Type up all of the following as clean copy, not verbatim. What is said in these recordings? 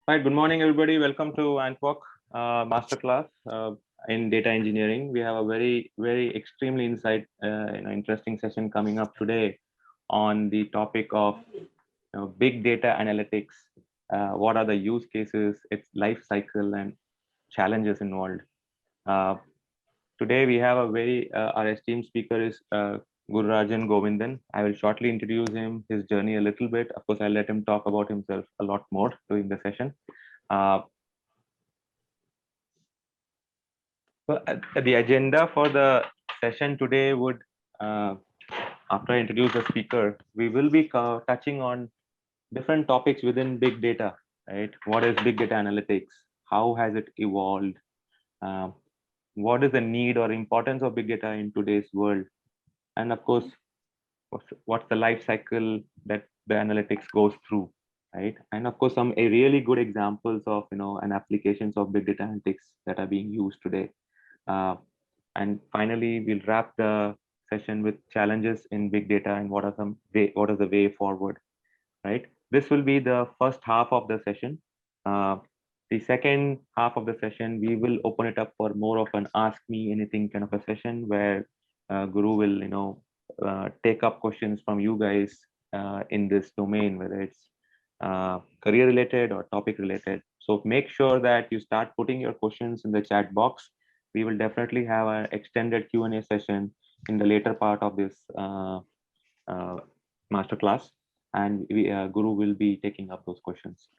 Right, good morning, everybody. Welcome to Antwork Masterclass in data engineering. We have a very extremely interesting session coming up today on the topic of big data analytics. What are the use cases, its life cycle, and challenges involved. Today we have our esteemed speaker is Gururajan Govindan. I will shortly introduce him, his journey a little bit. Of course, I'll let him talk about himself a lot more during the session. So the agenda for the session today would, after I introduce the speaker, we will be touching on different topics within big data, right? What is big data analytics? How has it evolved? What is the need or importance of big data in today's world? And of course, what's the life cycle that the analytics goes through, right? And of course, some really good examples of and applications of big data analytics that are being used today. And finally, we'll wrap the session with challenges in big data and what is the way forward, right? This will be the first half of the session. The second half of the session, we will open it up for more of an ask me anything kind of a session where Guru will take up questions from you guys in this domain, whether it's career related or topic related. So make sure that you start putting your questions in the chat box. We will definitely have an extended Q&A session in the later part of this masterclass, and Guru will be taking up those questions.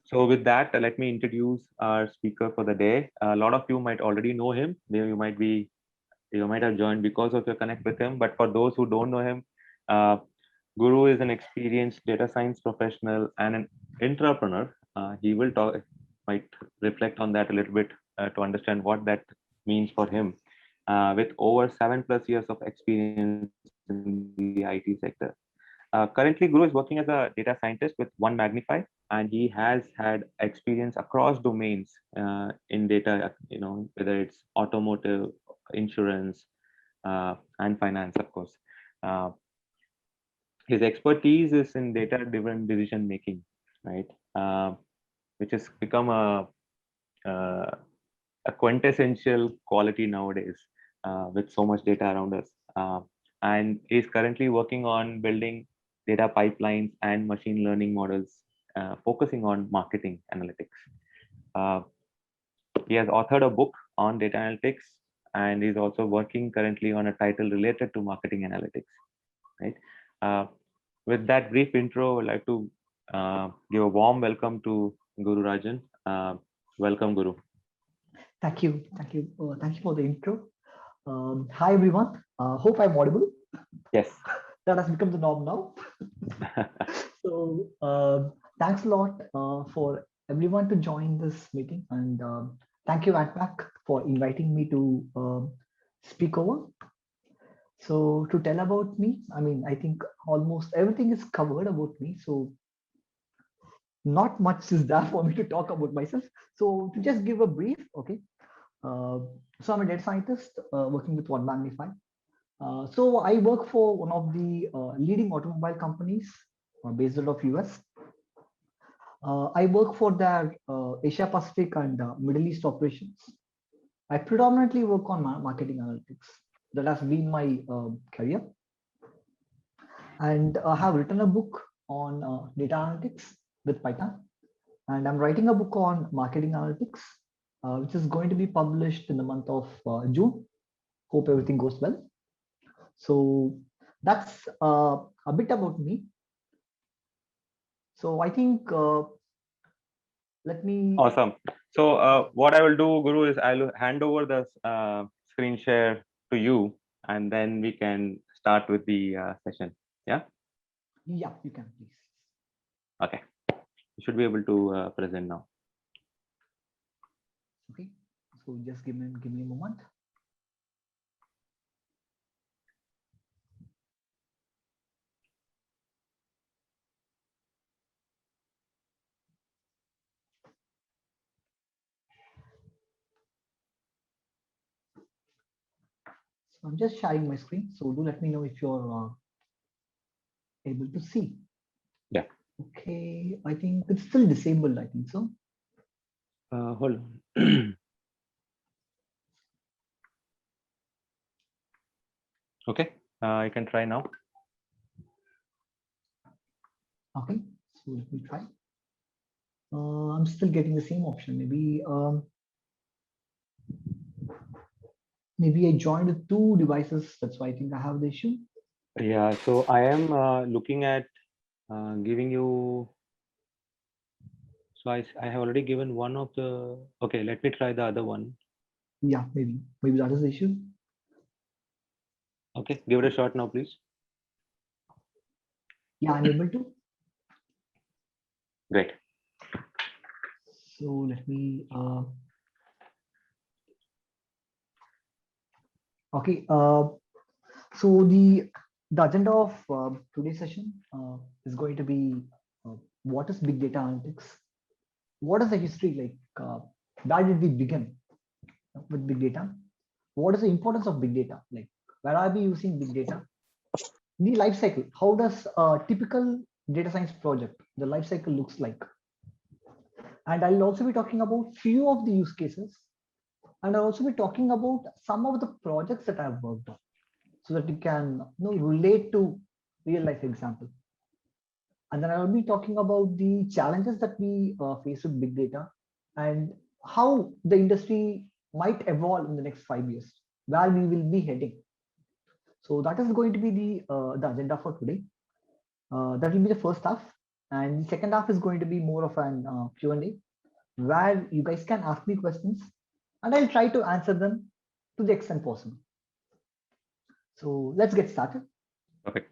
So with that, let me introduce our speaker for the day. A lot of you might already know him. You might have joined because of your connect with him, but for those who don't know him, Guru is an experienced data science professional and an entrepreneur. He will might reflect on that a little bit to understand what that means for him. With over 7+ years of experience in the IT sector. Currently, Guru is working as a data scientist with One Magnify, and he has had experience across domains in data, whether it's automotive, insurance, and finance, of course. His expertise is in data-driven decision making, right? Which has become a quintessential quality nowadays with so much data around us. And is currently working on building data pipelines and machine learning models, focusing on marketing analytics. He has authored a book on data analytics, and is also working currently on a title related to marketing analytics, right? With that brief intro, I'd like to give a warm welcome to Guru Rajan. Welcome, Guru. Thank you for the intro. Hi everyone. Hope I'm audible. Yes. That has become the norm now. So thanks a lot for everyone to join this meeting, and thank you Antwork for inviting me to speak over. So to tell about me, I think almost everything is covered about me. So not much is there for me to talk about myself. So to just give a brief, okay. So I'm a data scientist working with One Magnify. So I work for one of the leading automobile companies based out of US. I work for their Asia Pacific and Middle East operations. I predominantly work on marketing analytics. That has been my career. And I have written a book on data analytics with Python. And I'm writing a book on marketing analytics, which is going to be published in the month of June. Hope everything goes well. So that's a bit about me. So I think let me. Awesome. So what I will do, Guru, is I'll hand over the screen share to you, and then we can start with the session. Yeah. Yeah, you can please. Okay. You should be able to present now. Okay. So just give me a moment. So I'm just sharing my screen. So do let me know if you're able to see. Yeah. Okay, I think it's still disabled, I think so. Hold on. Okay, I can try now. Okay, so let me try. I'm still getting the same option. Maybe I joined with two devices. That's why I think I have the issue. Yeah, so I am looking at giving you. So I have already given one of the. Okay, let me try the other one. Yeah, maybe that is the issue. Okay, give it a shot now, please. Yeah, I'm able to. Great. So let me. Okay. So the agenda of today's session is going to be what is big data analytics? What is the history like? Where did we begin with big data? What is the importance of big data? Like, where are we using big data? The life cycle. How does a typical data science project, the life cycle looks like? And I'll also be talking about few of the use cases, and I'll also be talking about some of the projects that I've worked on, so that you can relate to real life example. And then I'll be talking about the challenges that we face with big data and how the industry might evolve in the next 5 years, where we will be heading. So that is going to be the agenda for today. That will be the first half, and the second half is going to be more of an Q&A, where you guys can ask me questions, and I'll try to answer them to the extent possible. So let's get started. Perfect.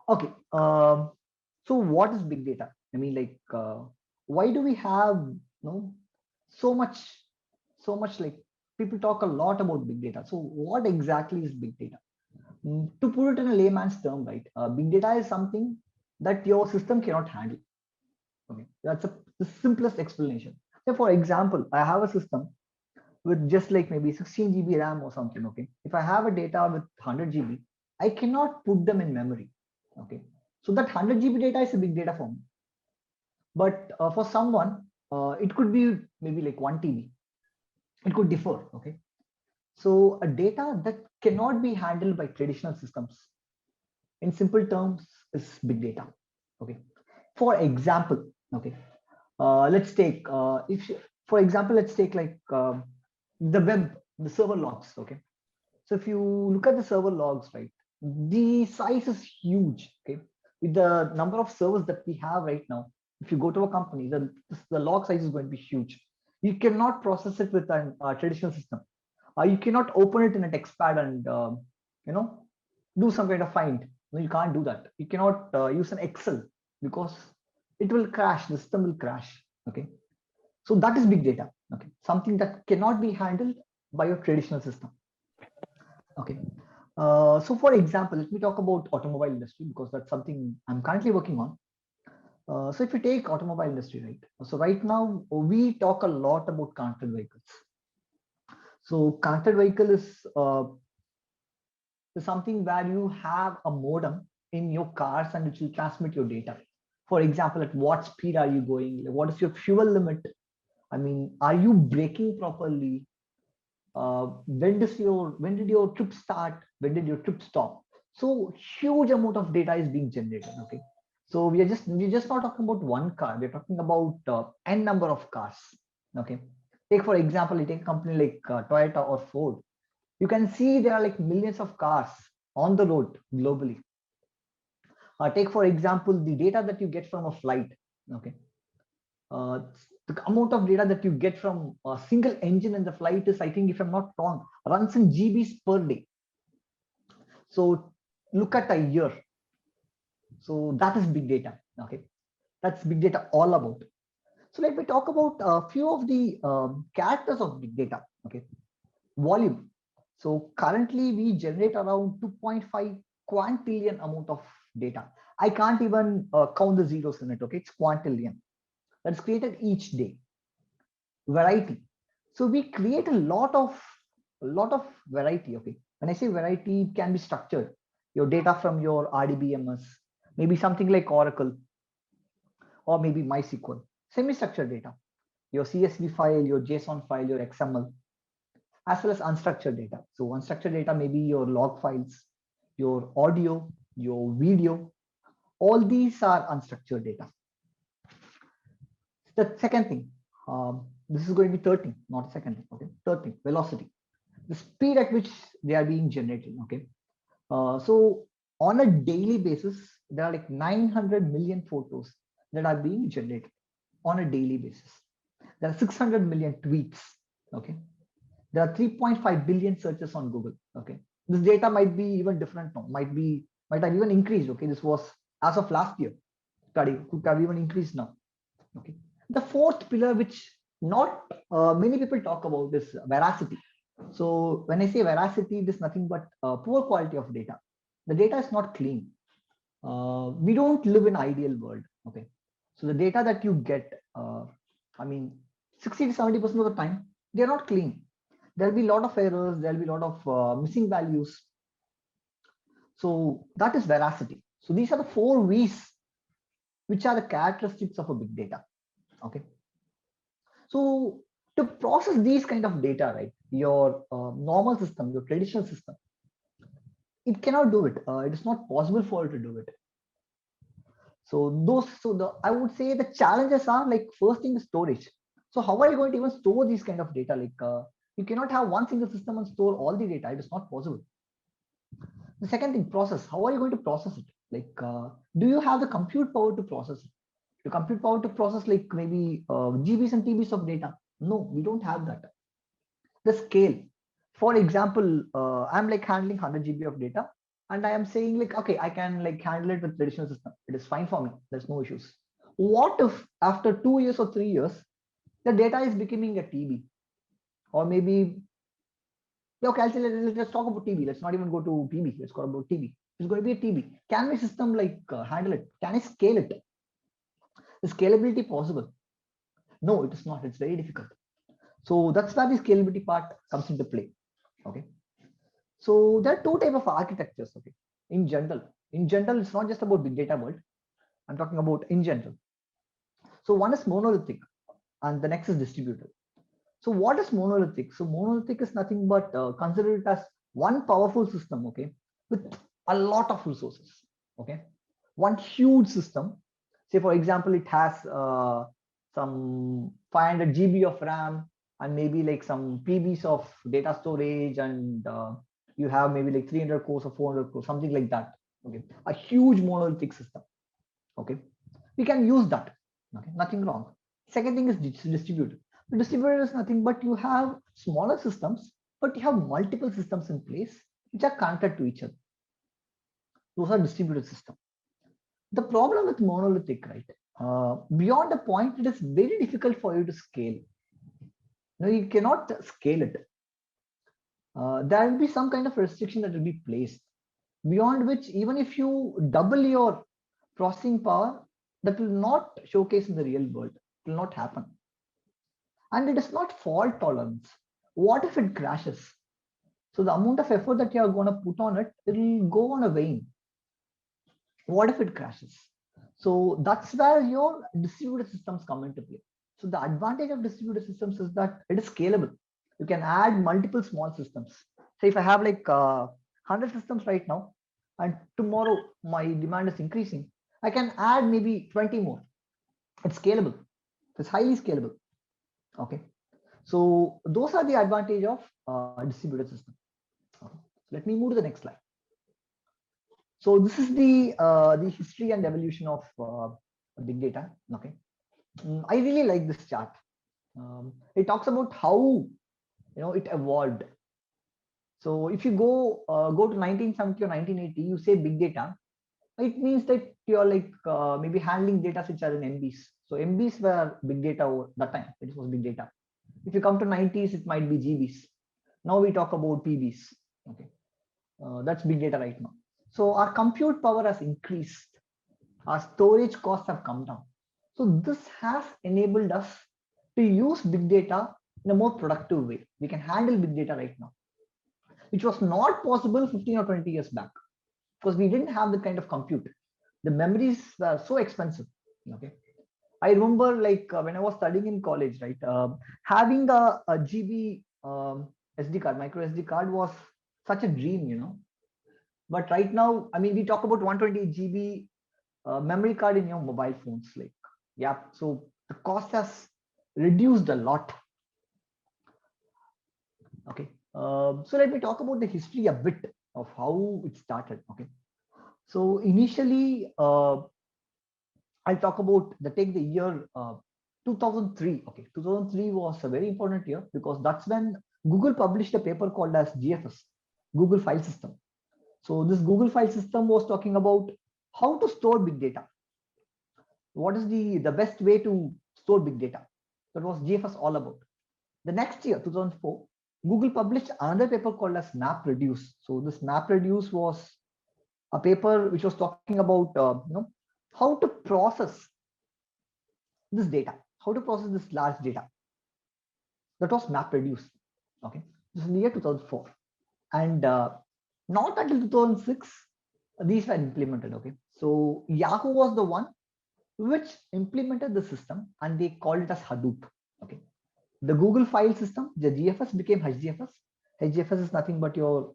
Okay. So what is big data? I mean, like, why do we have so much, like people talk a lot about big data. So what exactly is big data? To put it in a layman's term, right? Big data is something that your system cannot handle. Okay, that's the simplest explanation. So, for example, I have a system with just like maybe 16 GB RAM or something. Okay, if I have a data with 100 GB, I cannot put them in memory. Okay, so that 100 GB data is a big data for me. But for someone, it could be maybe like 1 TB. It could differ. Okay, so a data that cannot be handled by traditional systems, in simple terms, is big data. Okay, for example, okay, let's take for example, let's take like the web, the server logs. Okay, so if you look at the server logs, right, the size is huge. Okay, with the number of servers that we have right now, if you go to a company, the log size is going to be huge. You cannot process it with a traditional system. You cannot open it in a text pad and you know do some kind of find. No, you can't do that. You cannot use an Excel, because it will crash. The system will crash. Okay, so that is big data. Okay, something that cannot be handled by your traditional system. Okay, so for example, let me talk about automobile industry, because that's something I'm currently working on. So if you take automobile industry, right? So right now we talk a lot about connected vehicles. So connected vehicle is something where you have a modem in your cars and it will transmit your data. For example, at what speed are you going? What is your fuel limit? I mean, are you braking properly? When did your trip start? When did your trip stop? So huge amount of data is being generated. Okay, so we're just not talking about one car. We're talking about n number of cars. Okay, take for example, you take a company like Toyota or Ford. You can see there are like millions of cars on the road globally. Take for example the data that you get from a flight. Okay, uh, the amount of data that you get from a single engine in the flight is, I think, if I'm not wrong, runs in GBs per day. So look at a year. So that is big data. Okay, that's big data all about. So let me talk about a few of the characters of big data. Okay, volume. So currently we generate around 2.5 quintillion amount of data. I can't even count the zeros in it. Okay, it's quintillion. That's created each day. Variety. So we create a lot of variety. Okay, when I say variety, it can be structured. Your data from your RDBMS, maybe something like Oracle, or maybe MySQL. Semi-structured data, your CSV file, your JSON file, your XML, as well as unstructured data. So unstructured data may be your log files, your audio, your video. All these are unstructured data. The second thing, this is going to be third thing, not the second thing. Okay, third thing, velocity, the speed at which they are being generated. Okay, so on a daily basis, there are like 900 million photos that are being generated on a daily basis. There are 600 million tweets. Okay, there are 3.5 billion searches on Google. Okay, this data might be even different now. Might have even increased. Okay, this was as of last year. Could have even increased now. Okay, the fourth pillar, which not many people talk about, is veracity. So when I say veracity, it is nothing but poor quality of data. The data is not clean. We don't live in ideal world. Okay, so the data that you get, I mean, 60 to 70% of the time, they're not clean. There'll be a lot of errors. There'll be a lot of missing values. So that is veracity. So these are the 4 V's, which are the characteristics of a big data. Okay. So to process these kind of data, right, your normal system, your traditional system, it cannot do it. It is not possible for it to do it. So I would say the challenges are like, first thing is storage. So how are you going to even store these kind of data? Like you cannot have one single system and store all the data. It is not possible. The second thing, process. How are you going to process it? Like, do you have the compute power to process it? The compute power to process like maybe GBs and TBs of data? No, we don't have that. The scale. For example, I'm like handling 100 GB of data, and I am saying like, okay, I can like handle it with traditional system. It is fine for me. There's no issues. What if after 2 years or 3 years, the data is becoming a TB, or maybe, okay, I'll say let's talk about TB. Let's not even go to PB. Let's talk about TB. It's going to be a TB. Can my system like handle it? Can I scale it? Is scalability possible? No, it is not. It's very difficult. So that's where the scalability part comes into play. Okay. So there are 2 types of architectures. Okay. In general, it's not just about big data world. I'm talking about in general. So one is monolithic, and the next is distributed. So what is monolithic? So monolithic is nothing but consider it as one powerful system. Okay, with a lot of resources. Okay, one huge system. Say for example, it has some 500 GB of RAM, and maybe like some PBs of data storage, and you have maybe like 300 cores or 400 cores, something like that. Okay, a huge monolithic system. Okay, we can use that. Okay, nothing wrong. Second thing is distributed. Distributed is nothing but you have smaller systems, but you have multiple systems in place which are connected to each other. Those are distributed systems. The problem with monolithic, right? Beyond a point, it is very difficult for you to scale. No, you cannot scale it. There will be some kind of restriction that will be placed, beyond which even if you double your processing power, that will not showcase in the real world. It will not happen. And it is not fault tolerance. What if it crashes? So the amount of effort that you are going to put on it, it will go on a wane. What if it crashes? So that's where your distributed systems come into play. So the advantage of distributed systems is that it is scalable. You can add multiple small systems. So if I have like 100 systems right now, and tomorrow my demand is increasing, I can add maybe 20 more. It's scalable. It's highly scalable. Okay. So those are the advantage of distributed system. Okay. So let me move to the next slide. So this is the history and evolution of big data. Okay, I really like this chart. It talks about how it evolved. So if you go to 1970 or 1980, you say big data, it means that you're like maybe handling data which are in MBs. So MBs were big data over that time. It was big data. If you come to 90s, it might be GBs. Now we talk about PBs. Okay, that's big data right now. So our compute power has increased. Our storage costs have come down. So this has enabled us to use big data in a more productive way. We can handle big data right now, which was not possible 15 or 20 years back, because we didn't have the kind of compute. the memories were so expensive. Okay, I remember like when I was studying in college, right? Having a GB SD card, micro SD card was such a dream, But right now, I mean, we talk about 128 GB memory card in your mobile phones. Like, yeah, so the cost has reduced a lot. Okay, so let me talk about the history a bit of how it started. Okay, so initially, I'll talk about take the year 2003. Okay, 2003 was a very important year because that's when Google published a paper called as GFS, Google File System. So this Google File System was talking about how to store big data. What is the best way to store big data? That was GFS all about. The next year, 2004, Google published another paper called as MapReduce. So this MapReduce was a paper which was talking about how to process this data, how to process this large data. That was MapReduce. Okay, this is in the year 2004, and not until 2006 these were implemented. Okay, so Yahoo was the one which implemented the system, and they called it as Hadoop. Okay, the Google file system, the GFS became HDFS. HDFS is nothing but your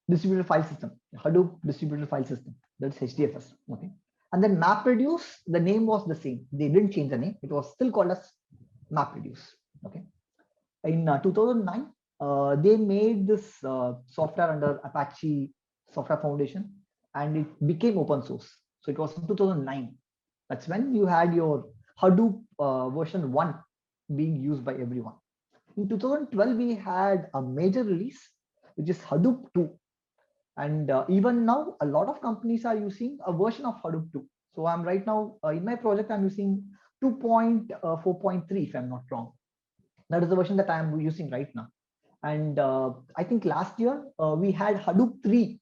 distributed file system, Hadoop distributed file system. That's HDFS. Okay, and then MapReduce, the name was the same. They didn't change the name. It was still called as MapReduce. Okay, in 2009, they made this software under Apache Software Foundation, and it became open source. So it was in 2009. That's when you had your Hadoop version 1 being used by everyone. In 2012, we had a major release, which is Hadoop 2. And even now, a lot of companies are using a version of Hadoop 2. So I'm right now in my project, I'm using 2.4.3, if I'm not wrong. That is the version that I'm using right now. And I think last year we had Hadoop 3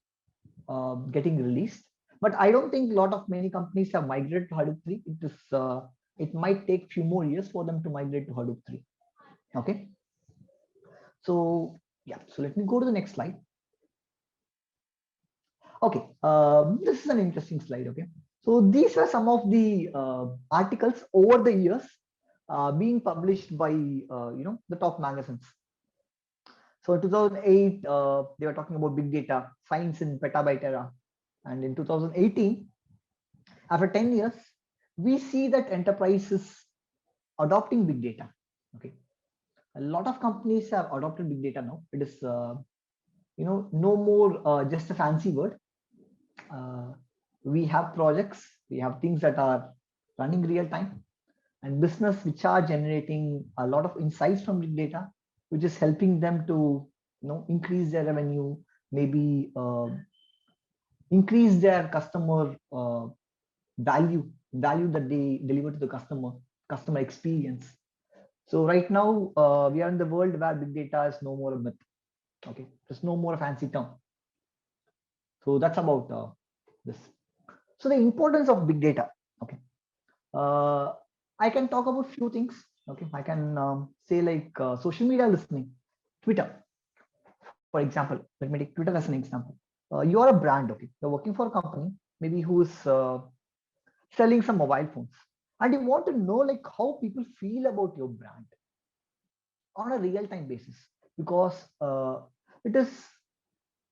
getting released, but I don't think a lot of many companies have migrated to Hadoop 3. It might take few more years for them to migrate to Hadoop 3. Okay. So yeah, so let me go to the next slide. Okay, this is an interesting slide. Okay, so these were some of the articles over the years being published by the top magazines. So in 2008, they were talking about big data, science in petabyte era, and in 2018, after 10 years, we see that enterprises adopting big data. Okay, a lot of companies have adopted big data now. It is no more just a fancy word. We have projects, we have things that are running real time, and business which are generating a lot of insights from big data, which is helping them to increase their revenue, maybe increase their customer value that they deliver to the customer experience. So right now we are in the world where big data is no more a myth. Okay, there's no more a fancy term. So that's about this. So the importance of big data. Okay, I can talk about few things. Okay, I can say like social media listening, Twitter, for example. Let me take Twitter as an example. You are a brand. Okay, you're working for a company, maybe who is selling some mobile phones, and you want to know like how people feel about your brand on a real-time basis, because it is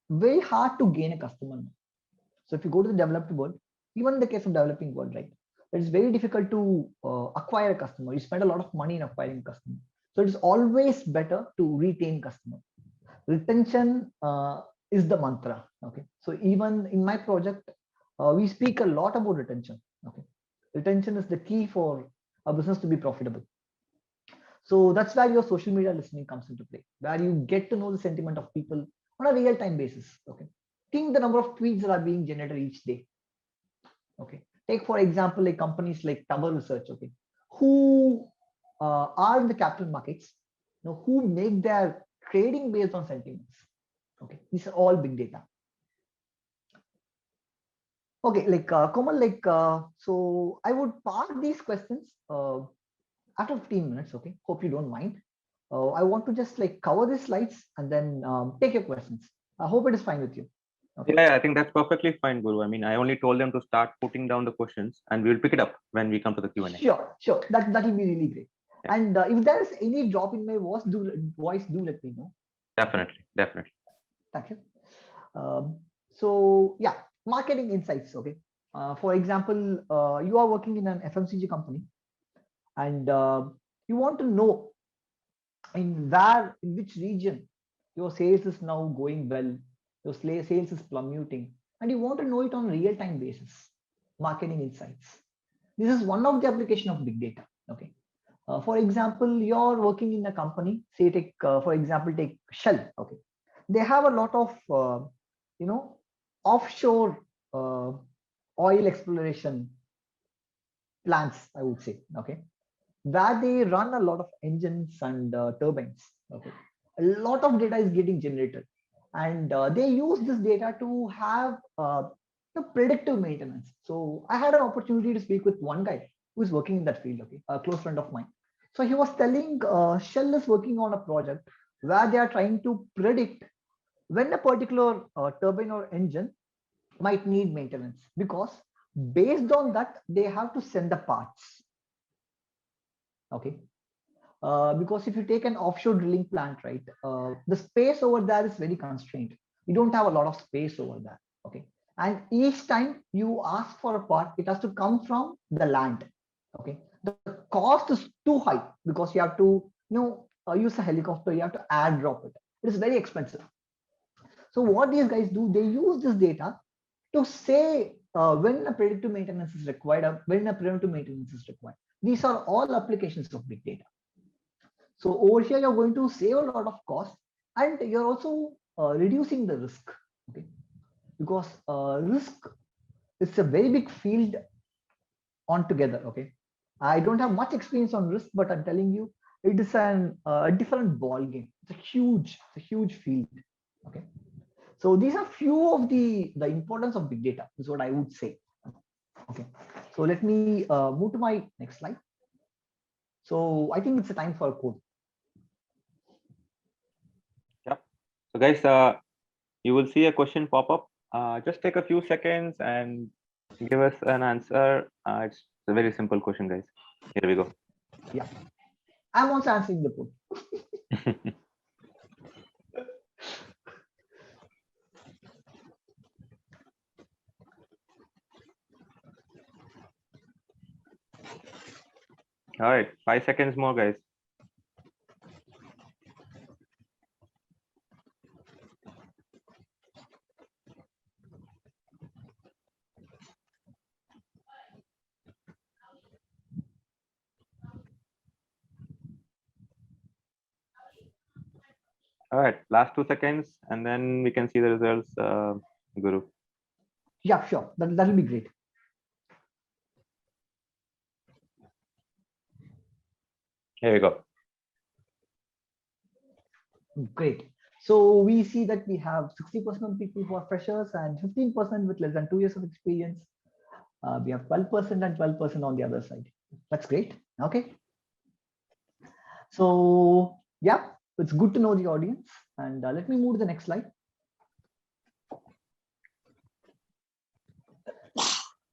very hard to gain a customer. So if you go to the developed world, even in the case of developing world, right, it's very difficult to acquire a customer. You spend a lot of money in acquiring a customer. So it is always better to retain customer. Retention is the mantra. Okay, so even in my project, we speak a lot about retention. Okay, retention is the key for a business to be profitable. So that's where your social media listening comes into play, where you get to know the sentiment of people on a real-time basis. Okay, think the number of tweets that are being generated each day. Okay, take for example like companies like Tower Research. Okay, who are in the capital markets, who make their trading based on sentiments. Okay, these are all big data. Okay, like Komal, like so I would park these questions after 15 minutes. Okay, hope you don't mind. I want to just like cover the slides and then take your questions. I hope it is fine with you. Okay. Yeah, I think that's perfectly fine, Guru. I mean, I only told them to start putting down the questions, and we'll pick it up when we come to the Q&A. Sure. That will be really great. Yeah. And if there is any drop in my voice, do let me know. Definitely. Thank you. So yeah, marketing insights. Okay. For example, you are working in an FMCG company, and you want to know in which region your sales is now going well, your sales is plummeting, and you want to know it on a real-time basis. Marketing insights. This is one of the application of big data. Okay. For example, you're working in a company. Say, for example, take Shell. Okay, they have a lot of offshore oil exploration plants, I would say. Okay, where they run a lot of engines and turbines. Okay, a lot of data is getting generated, and they use this data to have the predictive maintenance. So I had an opportunity to speak with one guy who is working in that field. Okay, a close friend of mine. So he was telling Shell is working on a project where they are trying to predict when a particular turbine or engine might need maintenance, because based on that they have to send the parts. Okay, because if you take an offshore drilling plant, right, the space over there is very constrained. You don't have a lot of space over there. Okay, and each time you ask for a part, it has to come from the land. Okay, the cost is too high because you have to use a helicopter, you have to add drop it. It is very expensive. So what these guys do, they use this data to say when a predictive maintenance is required or when a preventive maintenance is required. These are all applications of big data. So over here, you're going to save a lot of cost, and you're also reducing the risk. Okay, because risk is a very big field altogether. Okay, I don't have much experience on risk, but I'm telling you, it is a different ball game. It's a huge field. Okay, so these are few of the importance of big data is what I would say. Okay, so let me move to my next slide. So I think it's a time for a code. Yep. So guys, you will see a question pop up. Just take a few seconds and give us an answer. It's a very simple question, guys. Here we go. Yeah, I'm also answering the code. All right, 5 seconds more, guys. All right, last 2 seconds, and then we can see the results, Guru. Yeah, sure. That'll be great. Here we go. Great. So we see that we have 60% of people who are freshers and 15% with less than 2 years of experience. We have 12% and 12% on the other side. That's great. Okay. So yeah, it's good to know the audience. And let me move to the next slide.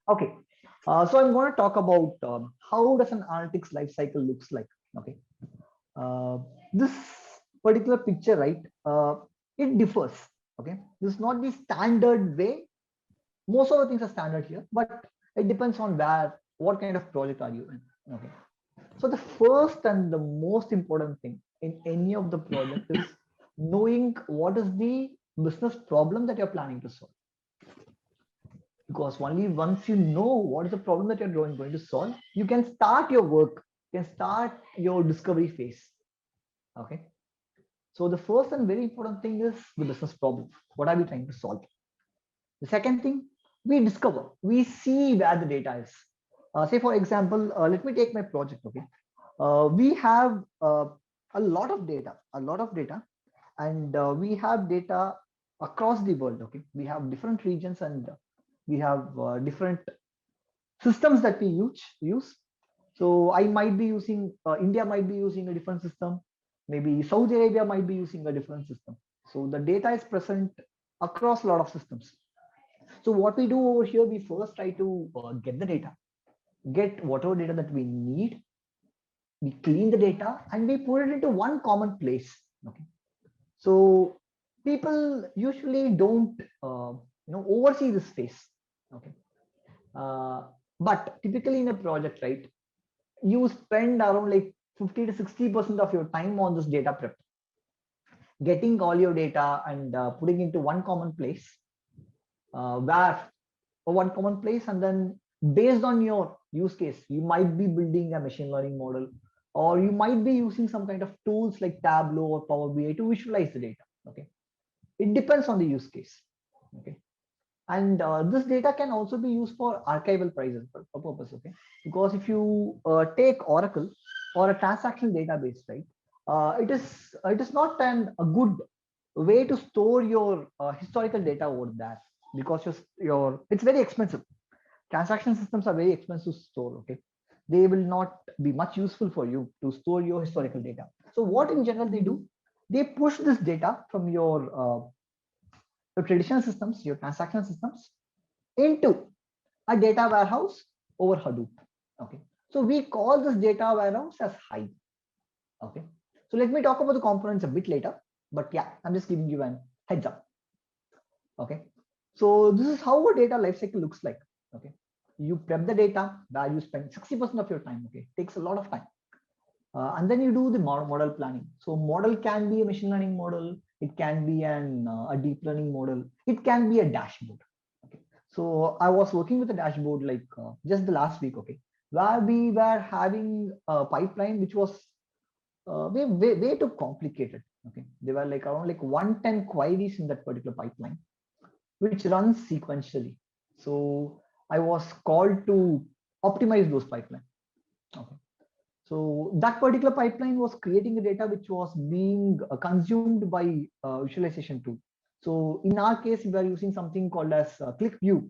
Okay. So I'm going to talk about how does an analytics life cycle looks like. Okay. This particular picture, right? It differs. Okay. This is not the standard way. Most of the things are standard here, but it depends on what kind of project are you in. Okay. So the first and the most important thing in any of the project is knowing what is the business problem that you're planning to solve. Because only once you know what is the problem that you're going to solve, you can start your work, you can start your discovery phase. Okay. So the first and very important thing is the business problem. What are we trying to solve? The second thing, we discover, we see where the data is. Say for example, let me take my project. Okay, we have a lot of data, and we have data across the world. Okay, we have different regions and we have different systems that we use. So I might be using India might be using a different system. Maybe Saudi Arabia might be using a different system. So the data is present across a lot of systems. So what we do over here, we first try to get the data, get whatever data that we need, we clean the data, and we put it into one common place. Okay. So people usually don't oversee this phase. Okay. But typically in a project, right, you spend around like 50 to 60% of your time on this data prep, getting all your data and putting into one common place, where one common place, and then based on your use case, you might be building a machine learning model, or you might be using some kind of tools like Tableau or Power BI to visualize the data. Okay, it depends on the use case. Okay, and this data can also be used for archival purpose. Okay, because if you take Oracle or a transactional database, right, it is not a good way to store your historical data over there, because your it's very expensive. Transaction systems are very expensive to store. Okay, they will not be much useful for you to store your historical data. So what in general they do, they push this data from your traditional systems, your transactional systems, into a data warehouse over Hadoop. Okay, so we call this data warehouse as Hive. Okay, so let me talk about the components a bit later, but yeah, I'm just giving you an heads up. Okay, so this is how a data lifecycle looks like. Okay, you prep the data where you spend 60% of your time. Okay, it takes a lot of time. And then you do the model planning. So model can be a machine learning model, it can be a deep learning model, it can be a dashboard. Okay, so I was working with a dashboard like just the last week. Okay, where we were having a pipeline which was way too complicated. Okay, there were like around like 110 queries in that particular pipeline, which runs sequentially. So I was called to optimize those pipelines. Okay, so that particular pipeline was creating a data which was being consumed by visualization tool. So in our case, we are using something called as ClickView.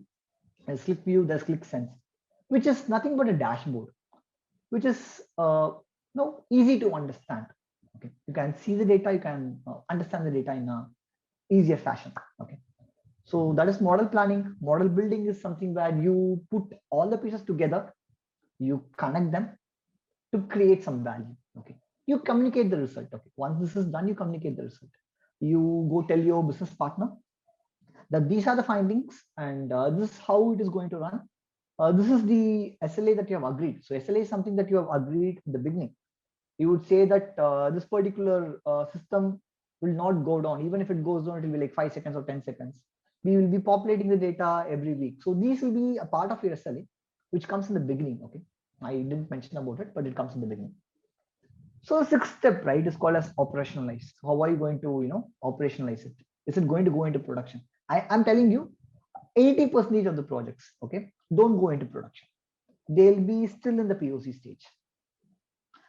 As ClickView, there's ClickSense, which is nothing but a dashboard, which is easy to understand. Okay, you can see the data, you can understand the data in a easier fashion. Okay, so that is model planning. Model building is something where you put all the pieces together, you connect them to create some value. Okay, you communicate the result. Okay, once this is done, you communicate the result. You go tell your business partner that these are the findings, and this is how it is going to run. This is the SLA that you have agreed. So SLA is something that you have agreed in the beginning. You would say that this particular system will not go down. Even if it goes down, it will be like 5 seconds or 10 seconds. We will be populating the data every week. So these will be a part of your SLA, which comes in the beginning. Okay, I didn't mention about it, but it comes in the beginning. So the sixth step, right, is called as operationalize. How are you going to, operationalize it? Is it going to go into production? I'm telling you, 80% of the projects, okay, don't go into production. They'll be still in the POC stage,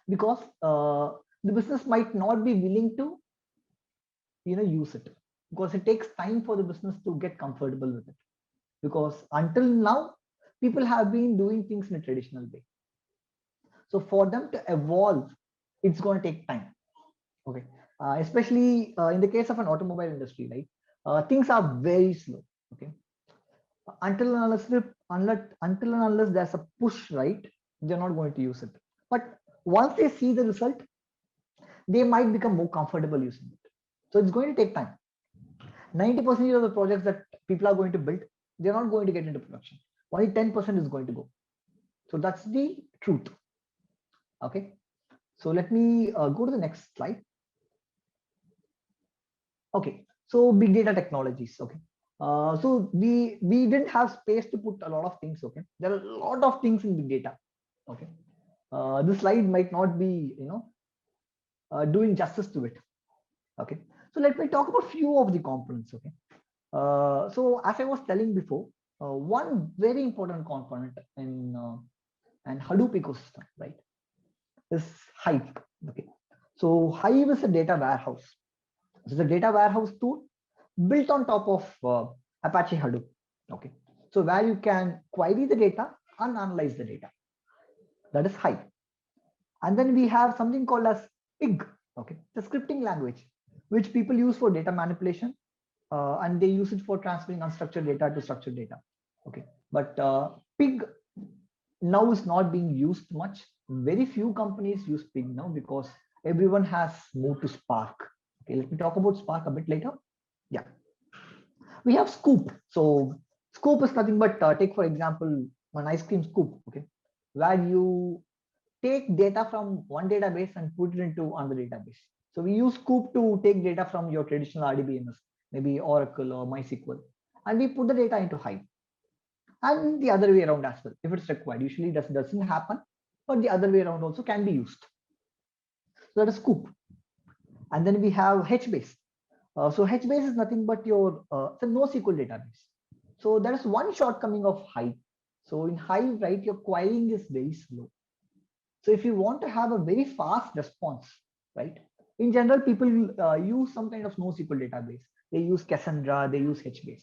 because the business might not be willing to, use it, because it takes time for the business to get comfortable with it. Because until now, people have been doing things in a traditional way. So for them to evolve, it's going to take time. Okay, especially in the case of an automobile industry, right? Things are very slow. Okay, until and unless there's a push, right, they're not going to use it. But once they see the result, they might become more comfortable using it. So it's going to take time. 90% of the projects that people are going to build, they're not going to get into production. Only 10% is going to go. So that's the truth. Okay, so let me go to the next slide. Okay, so big data technologies. Okay, so we didn't have space to put a lot of things. Okay, there are a lot of things in big data. Okay, this slide might not be doing justice to it. Okay, so let me talk about few of the components. Okay, so as I was telling before, one very important component in an Hadoop ecosystem, right, is Hive. Okay, so Hive is a data warehouse. It's a data warehouse tool built on top of Apache Hadoop. Okay, so where you can query the data and analyze the data. That is Hive. And then we have something called as Pig. Okay, the scripting language which people use for data manipulation and they use it for transferring unstructured data to structured data. Okay, but Pig now is not being used much. Very few companies use Pig now because everyone has moved to Spark. Okay, let me talk about Spark a bit later. Yeah, we have Scoop. So Scoop is nothing but take for example an ice cream scoop. Okay, where you take data from one database and put it into another database. So we use Scoop to take data from your traditional RDBMS, maybe Oracle or MySQL, and we put the data into Hive. And the other way around as well, if it's required. Usually doesn't happen, but the other way around also can be used. So that is Scoop. And then we have HBase. So HBase is nothing but your it's a NoSQL database. So that is one shortcoming of Hive. So in Hive, right, your querying is very slow. So if you want to have a very fast response, right, in general, people use some kind of NoSQL database. They use Cassandra, they use HBase.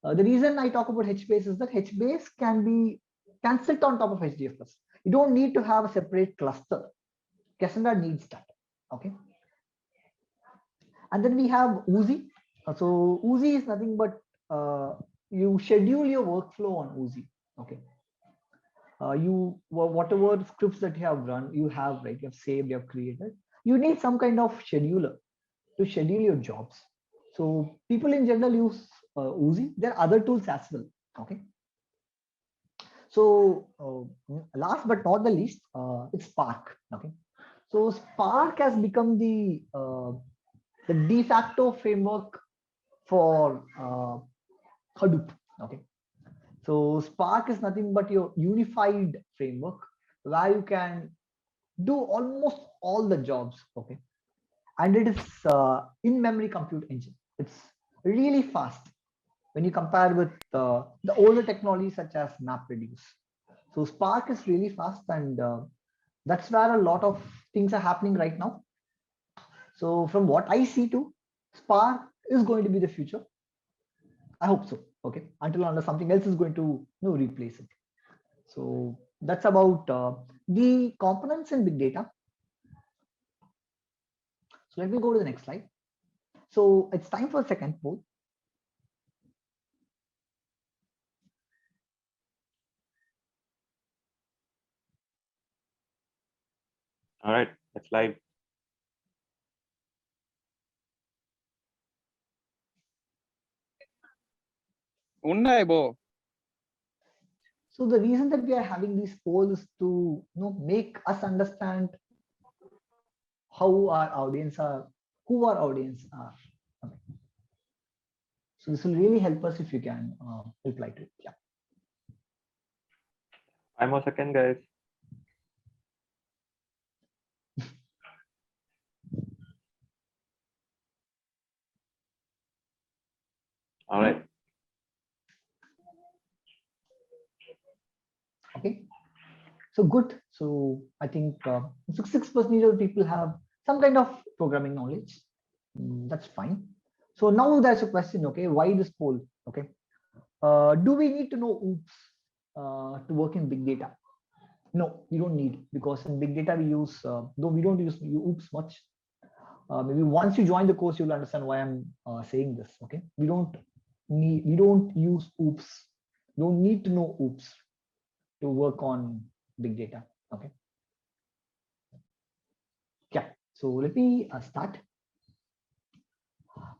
The reason I talk about HBase is that HBase can sit on top of HDFS. You don't need to have a separate cluster. Cassandra needs that. Okay. And then we have Oozie. So Oozie is nothing but you schedule your workflow on Oozie. Okay. You whatever scripts that you have run, you have right, you have saved, you have created. You need some kind of scheduler to schedule your jobs. So people in general use Oozie. There are other tools as well. Okay. So last but not the least, it's Spark. Okay. So Spark has become the de facto framework for Hadoop. Okay. So Spark is nothing but your unified framework where you can do almost all the jobs. Okay. And it is in-memory compute engine. It's really fast when you compare with the older technologies such as MapReduce. So Spark is really fast, and that's where a lot of things are happening right now. So from what I see too, Spark is going to be the future. I hope so. Okay, until something else is going to replace it. So that's about the components in big data. So let me go to the next slide. So it's time for a second poll. All right, that's live. So the reason that we are having these polls is to make us understand how our audience are, who our audience are. Okay. So this will really help us if you can reply to it. Yeah. 5 more seconds, guys. All right. Okay. So good. So I think 6% of people have some kind of programming knowledge. That's fine. So now there's a question. Okay, why this poll? Okay, do we need to know OOPS to work in big data? No, you don't need, because in big data we use though we don't use OOPS much. Maybe once you join the course, you'll understand why I'm saying this. Okay, we don't use OOPS. You don't need to know OOPS to work on big data. Okay. Yeah. So let me start.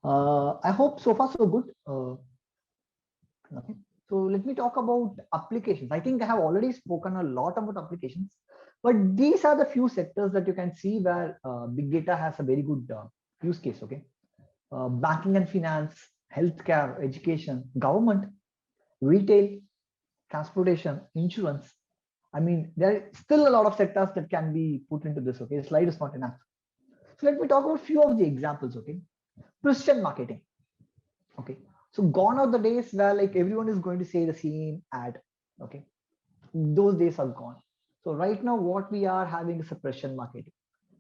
I hope so far so good. Okay. So let me talk about applications. I think I have already spoken a lot about applications, but these are the few sectors that you can see where big data has a very good use case. Okay. Banking and finance, healthcare, education, government, retail, transportation, insurance. I mean, there are still a lot of sectors that can be put into this. Okay. The slide is not enough. So let me talk about a few of the examples. Okay. Precision marketing. Okay. So gone are the days where like everyone is going to say the same ad. Okay. Those days are gone. So right now what we are having is a precision marketing.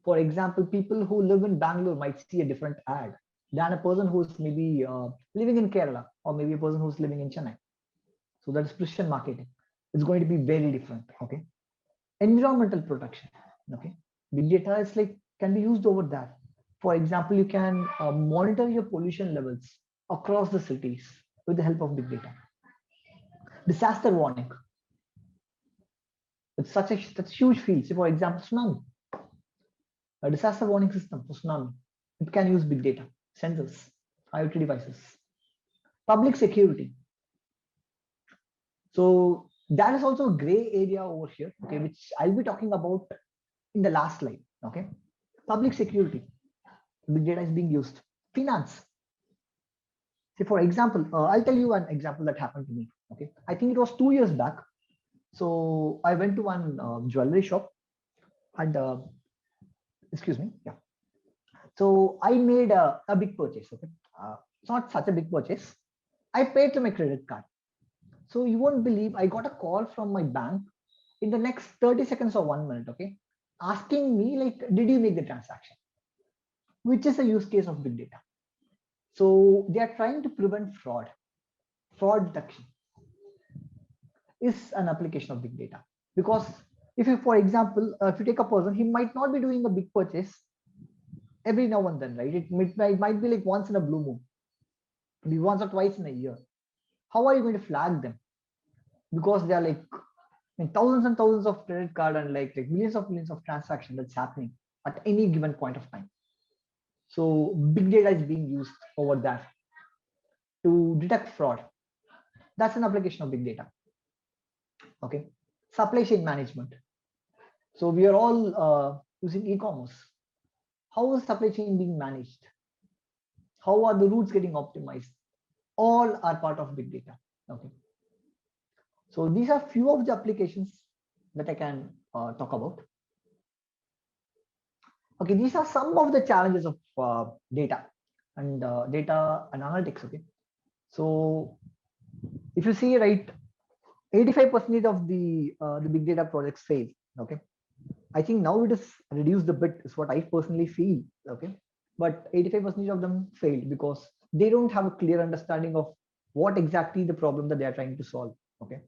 For example, people who live in Bangalore might see a different ad than a person who's maybe living in Kerala, or maybe a person who's living in Chennai. So that's precision marketing. It's going to be very different. Okay. Environmental protection. Okay. Big data is like can be used over that. For example, you can monitor your pollution levels across the cities with the help of big data. Disaster warning. It's such a huge field. So for example, tsunami, a disaster warning system for tsunami. It can use big data, sensors, IoT devices. Public security. So that is also a gray area over here, okay, which I'll be talking about in the last slide. Okay, public security, big data is being used. Finance. Say for example, I'll tell you an example that happened to me. Okay, I think it was 2 years back. So I went to one jewelry shop, and excuse me, yeah. So I made a big purchase. Okay, it's not such a big purchase. I paid to my credit card. So you won't believe I got a call from my bank in the next 30 seconds or 1 minute, okay, asking me like, did you make the transaction? Which is a use case of big data. So they are trying to prevent fraud. Fraud detection is an application of big data, because if you, for example, if you take a person, he might not be doing a big purchase every now and then, right? It might be like once in a blue moon, maybe once or twice in a year. How are you going to flag them? Because they are like in thousands and thousands of credit card and like millions of transactions that's happening at any given point of time. So big data is being used over there to detect fraud. That's an application of big data. Okay, supply chain management. So we are all using e-commerce. How is supply chain being managed? How are the routes getting optimized? All are part of big data. Okay, so these are few of the applications that I can talk about. Okay, these are some of the challenges of data and data and analytics. Okay, so if you see, right, 85% of the big data projects fail. Okay, I think now it is reduced a bit, is what I personally feel. Okay, but 85% of them fail because they don't have a clear understanding of what exactly the problem that they are trying to solve. Okay,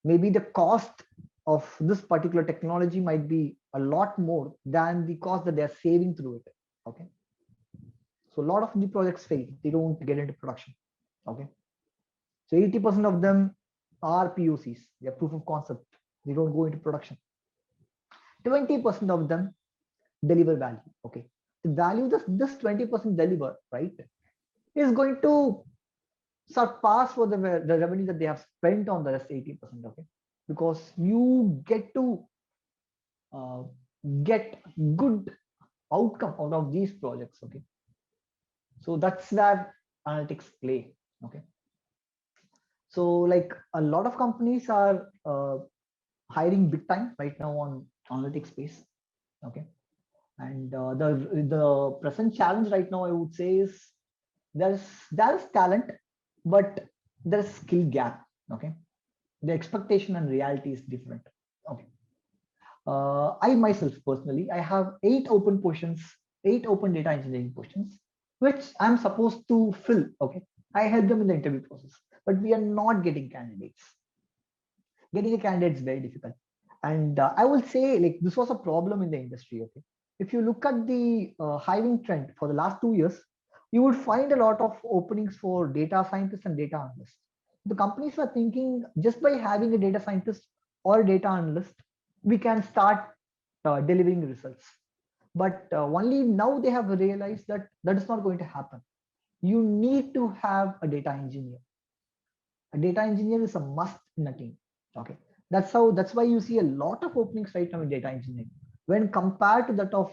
maybe the cost of this particular technology might be a lot more than the cost that they are saving through it. Okay, so a lot of the projects fail, they don't get into production. Okay, so 80% of them are POCs, they're proof of concept, they don't go into production. 20% of them deliver value. Okay, the value this 20% deliver, right, is going to surpass for the revenue that they have spent on the rest 80%. Okay, because you get to get good outcome out of these projects. Okay, so that's where analytics play. Okay, so like a lot of companies are hiring big time right now on analytics space. Okay, and the present challenge right now, I would say, is there's talent, but there's skill gap. Okay, the expectation and reality is different. Okay, I myself personally, I have 8 open positions, 8 open data engineering positions, which I'm supposed to fill. Okay, I help them in the interview process, but we are not getting candidates. Getting a candidate is very difficult, and I will say like this was a problem in the industry. Okay, if you look at the hiring trend for the last 2 years, you would find a lot of openings for data scientists and data analysts. The companies were thinking just by having a data scientist or data analyst, we can start delivering results. But only now they have realized that that is not going to happen. You need to have a data engineer. A data engineer is a must in a team. Okay, that's why you see a lot of openings right now in data engineering when compared to that of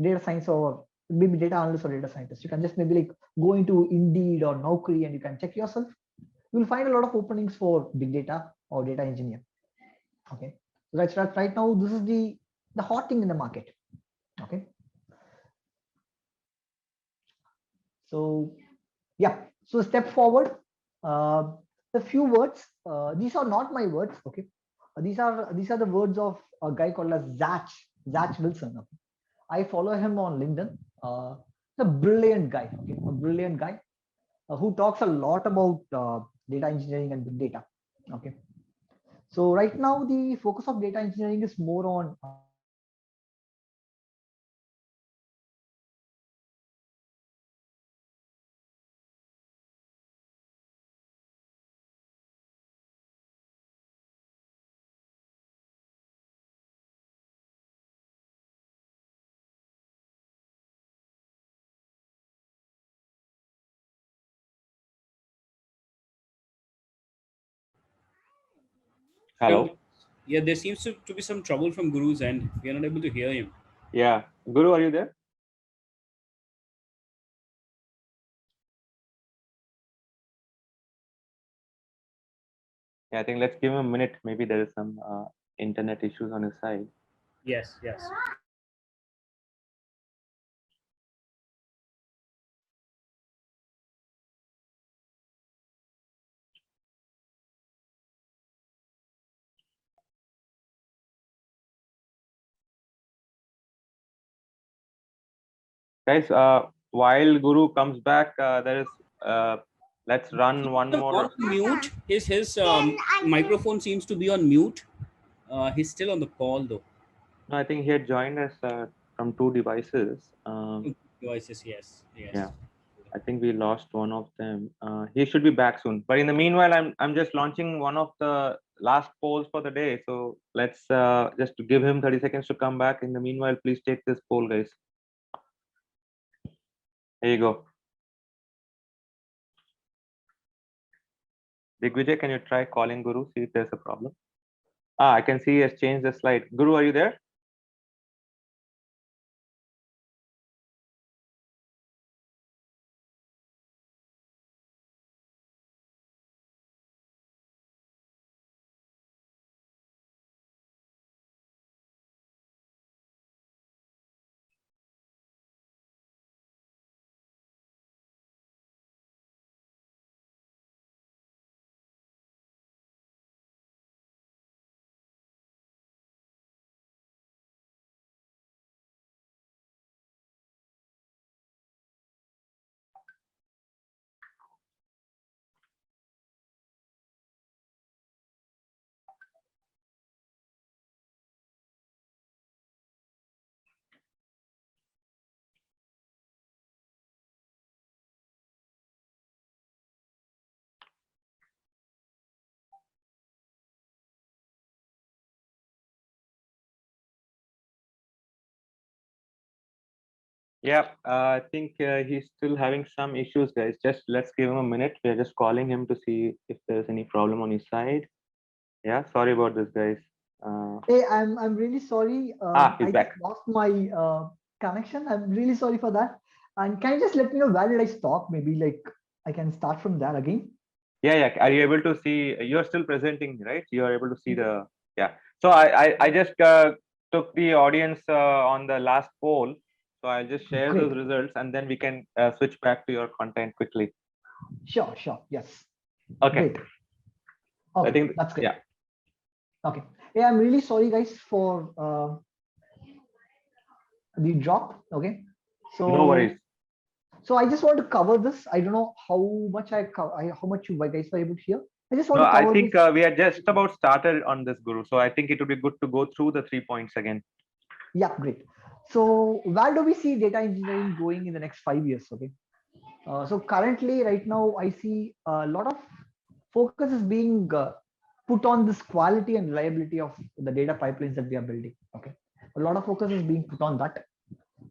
data science or maybe data analyst or data scientist. You can just maybe like go into Indeed or Naukri and you can check yourself. You'll find a lot of openings for big data or data engineer. Okay, so that's right now. This is the hot thing in the market. Okay, so yeah, so step forward. A few words. These are not my words. Okay, these are the words of a guy called as Zach Wilson. Okay, I follow him on LinkedIn. A brilliant guy. Okay, a brilliant guy who talks a lot about data engineering and big data. Okay, so right now the focus of data engineering is more on Hello. Yeah, there seems to be some trouble from Guru's end. We are not able to hear him. Yeah. Guru, are you there? Yeah, I think let's give him a minute. Maybe there is some internet issues on his side. Yes, yes. Guys, while Guru comes back, there is let's run one On more. mute. His microphone seems to be on mute. He's still on the call though. No, I think he had joined us from two devices. Devices, yes, yes. Yeah, I think we lost one of them. He should be back soon. But in the meanwhile, I'm just launching one of the last polls for the day. So let's just to give him 30 seconds to come back. In the meanwhile, please take this poll, guys. Here you go. Digvijay, can you try calling Guru? See if there's a problem. I can see he has changed the slide. Guru, are you there? Yeah, I think he's still having some issues, guys. Just let's give him a minute. We're just calling him to see if there's any problem on his side. Yeah, sorry about this, guys. Hey, I'm really sorry. He's I back. just lost my connection. I'm really sorry for that. And can you just let me know where did I stop? Maybe like I can start from there again. Yeah, yeah. Are you able to see? You're still presenting, right? You are able to see the. Yeah. So I just took the audience on the last poll. So I'll just share Great. those results and then we can switch back to your content quickly. Sure, sure. Yes. Okay. Great. Okay, I think that's great. yeah. Okay. Yeah, I'm really sorry, guys, for the drop. Okay. So No worries. So I just want to cover this. I don't know how much how much you guys were able to hear. I just want No, to I cover think this. we are just about started on this, Guru. So I think it would be good to go through the 3 points again. Yeah, great. So where do we see data engineering going in the next 5 years? Okay. So currently, right now, I see a lot of focus is being put on this quality and reliability of the data pipelines that we are building. Okay. A lot of focus is being put on that.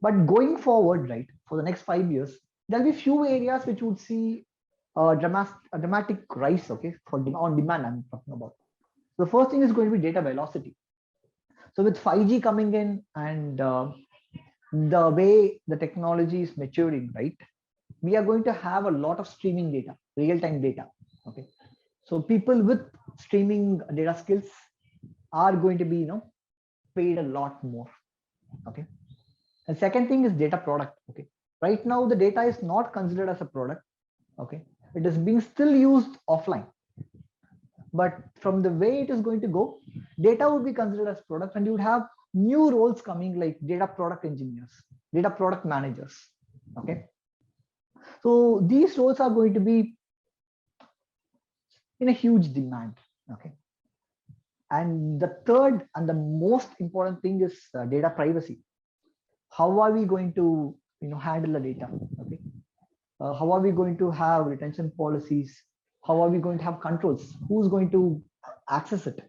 But going forward, right, for the next 5 years, there'll be few areas which would see a dramatic rise, okay, for on demand I'm talking about. The first thing is going to be data velocity. So with 5G coming in and the way the technology is maturing, right, we are going to have a lot of streaming data, real-time data. Okay, so people with streaming data skills are going to be, paid a lot more. Okay, and second thing is data product. Okay, right now the data is not considered as a product. Okay, it is being still used offline, but from the way it is going to go, data would be considered as product, and you would have new roles coming like data product engineers, data product managers. Okay, so these roles are going to be in a huge demand. Okay, and the third and the most important thing is data privacy. How are we going to handle the data? Okay, how are we going to have retention policies? How are we going to have controls? Who's going to access it?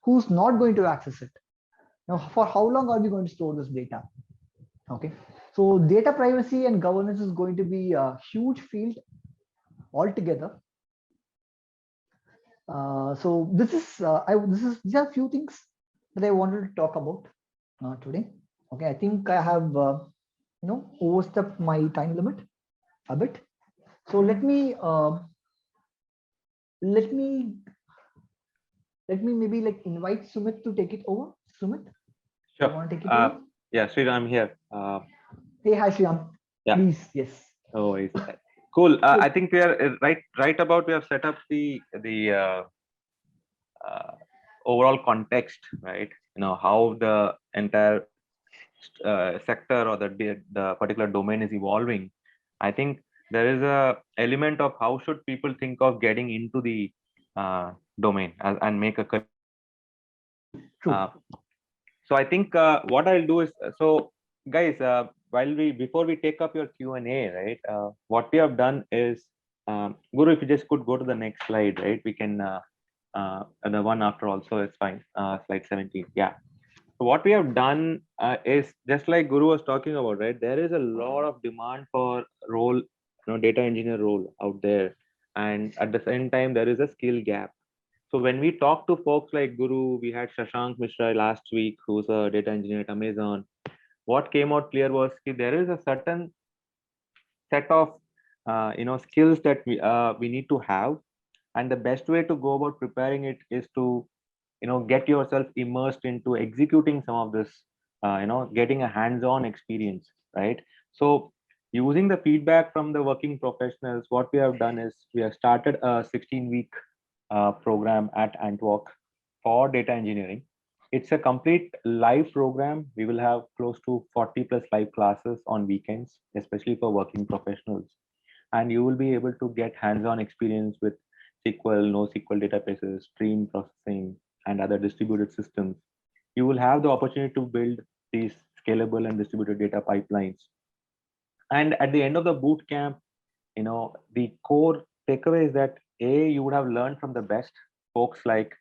Who's not going to access it? Now, for how long are we going to store this data? Okay, so data privacy and governance is going to be a huge field altogether. So these are a few things that I wanted to talk about today. Okay, I think I have overstepped my time limit a bit. So let me maybe like invite Sumit to take it over. Sumit, you Sure. want to take it over? Yeah, Sridhar, I'm here. Hey, hi, Shyam. Yeah. Please, yes. Oh, cool. So- I think we are right about we have set up the overall context, right? How the entire sector or the particular domain is evolving. I think there is a element of how should people think of getting into the domain and make a career. True. So I think what I'll do is so guys, before we take up your Q&A, right? What we have done is Guru, if you just could go to the next slide, right? We can the one after also is fine. Slide 17. Yeah. So what we have done is just like Guru was talking about, right? There is a lot of demand for role, data engineer role out there, and at the same time there is a skill gap. So when we talk to folks like Guru, we had Shashank Mishra last week, who's a data engineer at Amazon. What came out clear was there is a certain set of skills that we need to have, and the best way to go about preparing it is to get yourself immersed into executing some of this, getting a hands-on experience, right? So using the feedback from the working professionals, what we have done is we have started a 16-week program at Antwork for data engineering. It's a complete live program. We will have close to 40 plus live classes on weekends, especially for working professionals. And you will be able to get hands-on experience with SQL, NoSQL databases, stream processing, and other distributed systems. You will have the opportunity to build these scalable and distributed data pipelines. And at the end of the boot camp, the core takeaway is that you would have learned from the best folks like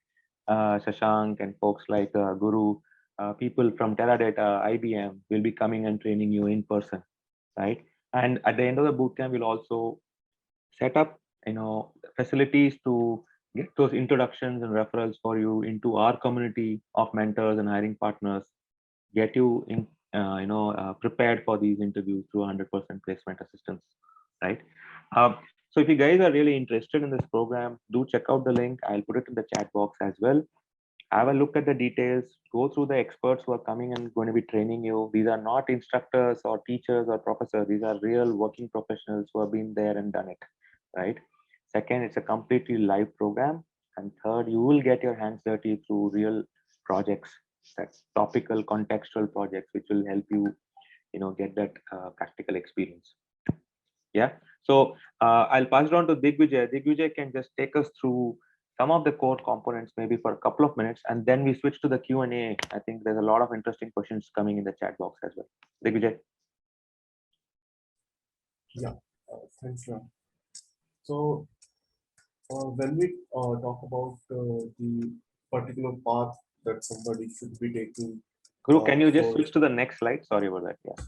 Shashank and folks like Guru, people from Teradata, IBM will be coming and training you in person, right? And at the end of the bootcamp, we'll also set up, facilities to get those introductions and referrals for you into our community of mentors and hiring partners, get you in, prepared for these interviews through 100% placement assistance, right? So if you guys are really interested in this program, do check out the link. I'll put it in the chat box as well. Have a look at the details, go through the experts who are coming and going to be training you. These are not instructors or teachers or professors. These are real working professionals who have been there and done it, right? Second, it's a completely live program. And third, you will get your hands dirty through real projects, that's topical contextual projects, which will help you, get that practical experience. Yeah. So I'll pass it on to Digvijay. Digvijay can just take us through some of the core components, maybe for a couple of minutes, and then we switch to the Q&A. I think there's a lot of interesting questions coming in the chat box as well. Digvijay. Yeah, thanks, Ram. So when we talk about the particular path that somebody should be taking, Guru, can you just for- switch to the next slide? Sorry about that. Yeah.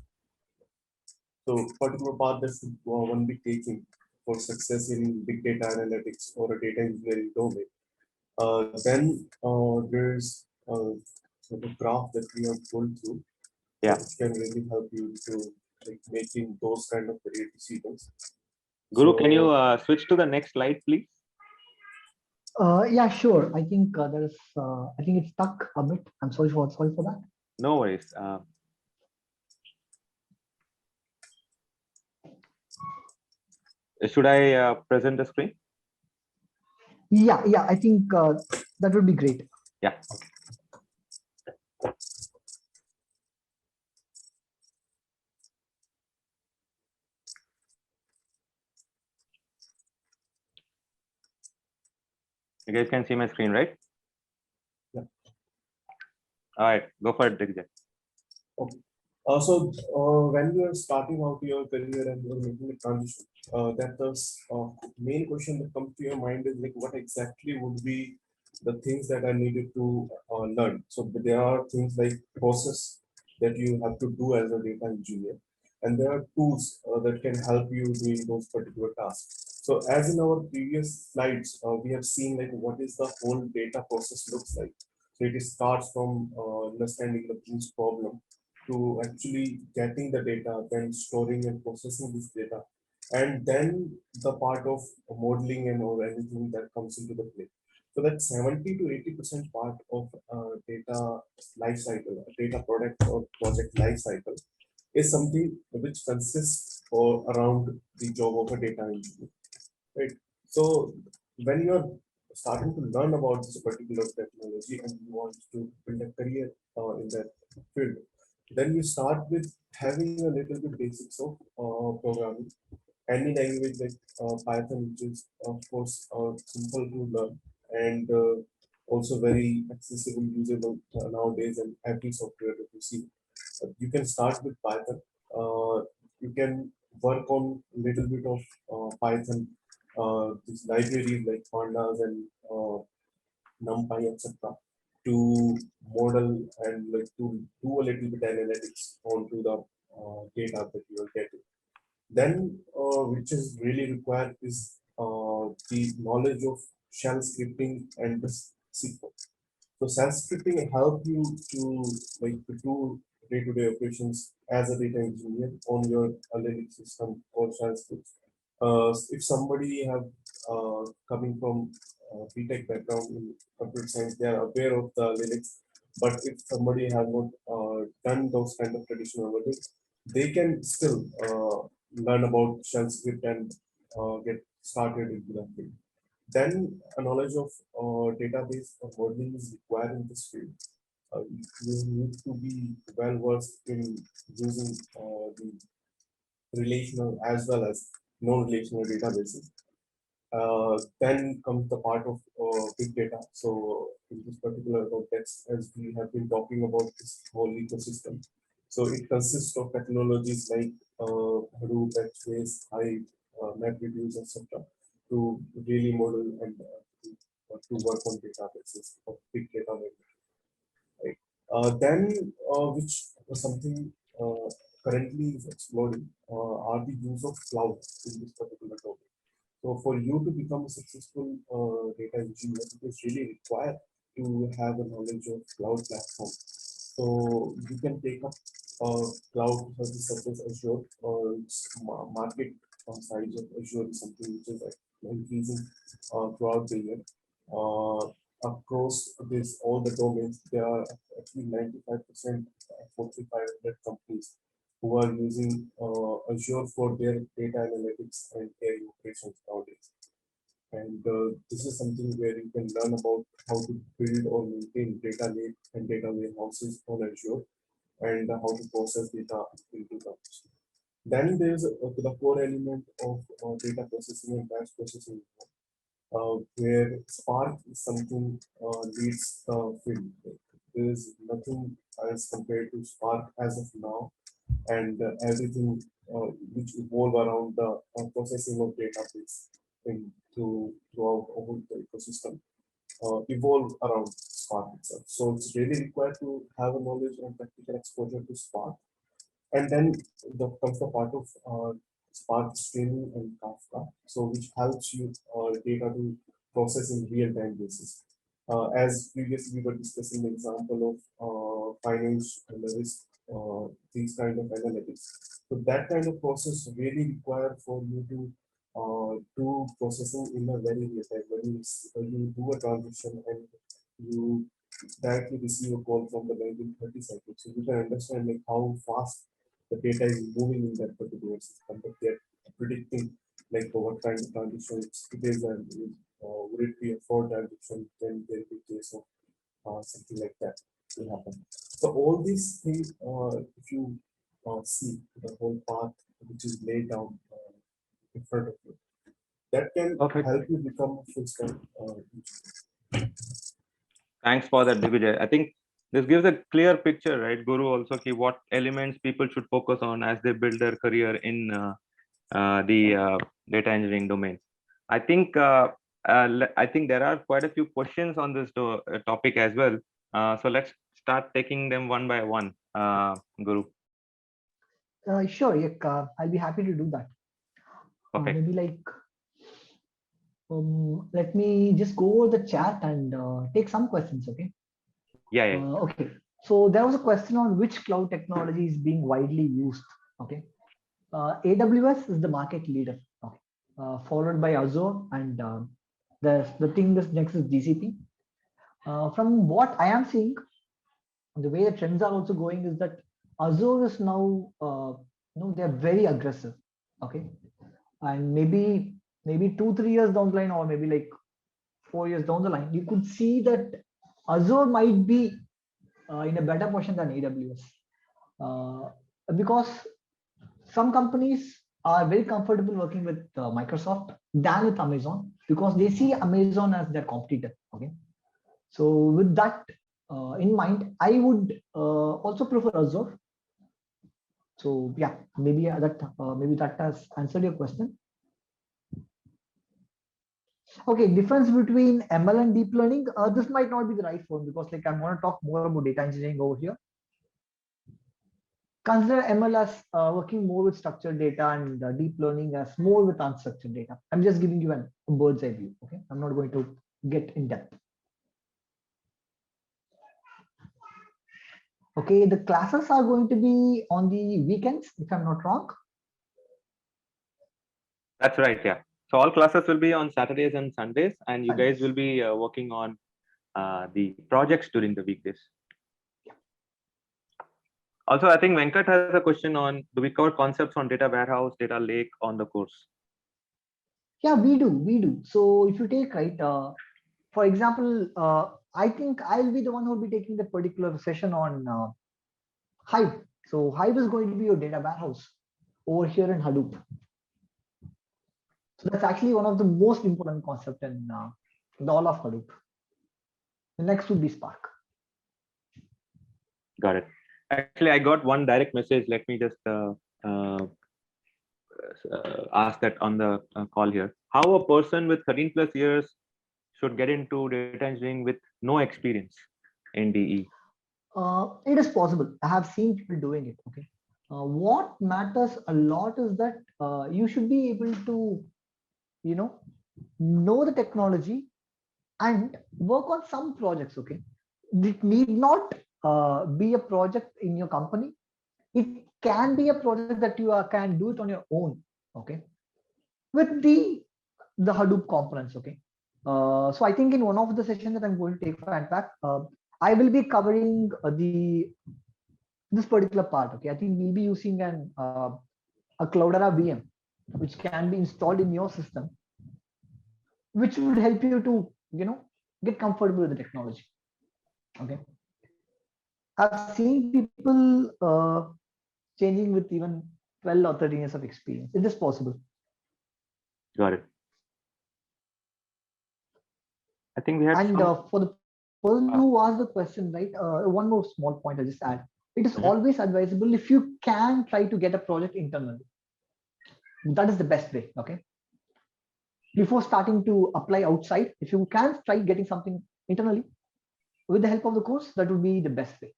so particular path that should one be taking for success in big data analytics or a data engineering domain, then there's sort of graph that we have pulled through, Yeah. which can really help you to like making those kind of career decisions. Guru, can you So- switch to the next slide, please? Yeah, sure. I think I think it's stuck a bit. I'm sorry for that. No worries. Should I present the screen? Yeah, I think that would be great. Yeah. You guys can see my screen, right? Yeah. All right, go for it, Digvijay. So when you are starting out your career and you're making a transition, that the main question that comes to your mind is like, what exactly would be the things that are needed to learn? So there are things like process that you have to do as a data engineer, and there are tools that can help you doing those particular tasks. So as in our previous slides, we have seen like what is the whole data process looks like. So it starts from understanding the business problem to actually getting the data, then storing and processing this data, and then the part of modeling and or anything that comes into the play. So that 70 to 80% part of data life cycle, data product or project life cycle is something which consists or around the job of a data engineer, right? So when you're starting to learn about this particular technology and you want to build a career in that field, then you start with having a little bit basics of programming. Any language like Python, which is of course simple to learn and also very accessible, usable nowadays, and every software that you see. You can start with Python. You can work on a little bit of Python, these libraries like pandas and NumPy, etc., to model and like to do a little bit analytics onto the data that you are getting. Then, which is really required is the knowledge of shell scripting and the SQL. So shell scripting help you to like to do day-to-day operations as a data engineer on your Linux system or shell scripts. If somebody have coming from BTech background in computer science, they are aware of the Linux. But if somebody has not done those kind of traditional work, they can still learn about shell script and get started into that field. Then a knowledge of database or modeling is required in this field. You need to be well versed in using the relational as well as non-relational databases. Then comes the part of big data. So in this particular context, as we have been talking about this whole ecosystem, so it consists of technologies like Hadoop, X-Base, Hive, MapReduce, etc., to really model and to work on databases of big data. Right. Then, which was something currently is exploding, are the use of cloud in this particular topic. So for you to become a successful data engineer, it is really required to have a knowledge of cloud platform. So you can take up cloud services such as Azure, or market size of Azure is something which is increasing throughout the year. Across this all the domains, there are actually 95% Fortune 500 companies who are using Azure for their data analytics and AI operations nowadays. And this is something where you can learn about how to build or maintain data lake and data warehouses on Azure, and how to process data into them. Then there's the core element of data processing and batch processing, where Spark is something leads the field. There is nothing as compared to Spark as of now, and everything which evolve around the processing of database throughout all the ecosystem evolve around Spark itself. So it's really required to have a knowledge and practical exposure to Spark. And then comes the part of Spark streaming and Kafka, so which helps you data to process in real time basis. As previously we were discussing the example of finance and the risk, these kind of analytics. So that kind of process really required for you to do processing in a very real time. When you do a transaction and you directly receive a call from the bank in 30 seconds, so you can understand like how fast the data is moving in that particular system, but they're predicting like what kind of transitions it is, and would it be a fraud transaction, then there will be case of something like that will happen. So all these things, if you see the whole path which is laid down in front of you, that can help you become a full stack engineer. Thanks for that, Digvijay. I think this gives a clear picture, right, Guru, also what elements people should focus on as they build their career in the data engineering domain. I think there are quite a few questions on this topic as well. So let's start taking them one by one, Guru. Sure, yeah, I'll be happy to do that. Perfect. Maybe like Let me just go over the chat and take some questions. Okay. Yeah. Okay. So there was a question on which cloud technology is being widely used. Okay. AWS is the market leader. Okay. Followed by Azure, and the thing that's next is GCP. From what I am seeing, the way the trends are also going is that Azure is now, they're very aggressive. Okay. And maybe 2-3 years down the line, or maybe like 4 years down the line, you could see that Azure might be in a better position than AWS, because some companies are very comfortable working with Microsoft than with Amazon, because they see Amazon as their competitor. Okay, so with that in mind, I would also prefer Azure. So yeah, maybe that has answered your question. Okay, difference between ML and deep learning. This might not be the right one, because like I'm going to talk more about data engineering over here. Consider ML as working more with structured data, and deep learning as more with unstructured data. I'm just giving you a bird's eye view. Okay, I'm not going to get in depth. Okay, the classes are going to be on the weekends, if I'm not wrong. That's right. Yeah. So all classes will be on Saturdays and Sundays, and you guys will be working on the projects during the weekdays. Also, I think Venkat has a question on, do we cover concepts on data warehouse, data lake on the course? Yeah, we do. So if you take, right, for example, I think I'll be the one who will be taking the particular session on Hive. So Hive is going to be your data warehouse over here in Hadoop. So that's actually one of the most important concepts in all of Hadoop. The next would be Spark. Got it. Actually, I got one direct message. Let me just ask that on the call here. How a person with 13 plus years should get into data engineering with no experience in DE? It is possible. I have seen people doing it. Okay. What matters a lot is that you should be able to, know the technology and work on some projects. Okay. It need not be a project in your company. It can be a project that you can do it on your own. Okay. With the Hadoop components. Okay. So I think in one of the sessions that I'm going to take for Unpack, I will be covering this particular part. Okay, I think we'll be using a Cloudera VM, which can be installed in your system, which would help you to get comfortable with the technology. Okay, I've seen people changing with even 12 or 13 years of experience. It is possible. Got it. I think we had. And for the person who asked the question, right? One more small point I just add. It is always advisable if you can try to get a project internally. That is the best way. Okay. Before starting to apply outside, if you can try getting something internally with the help of the course, that would be the best way.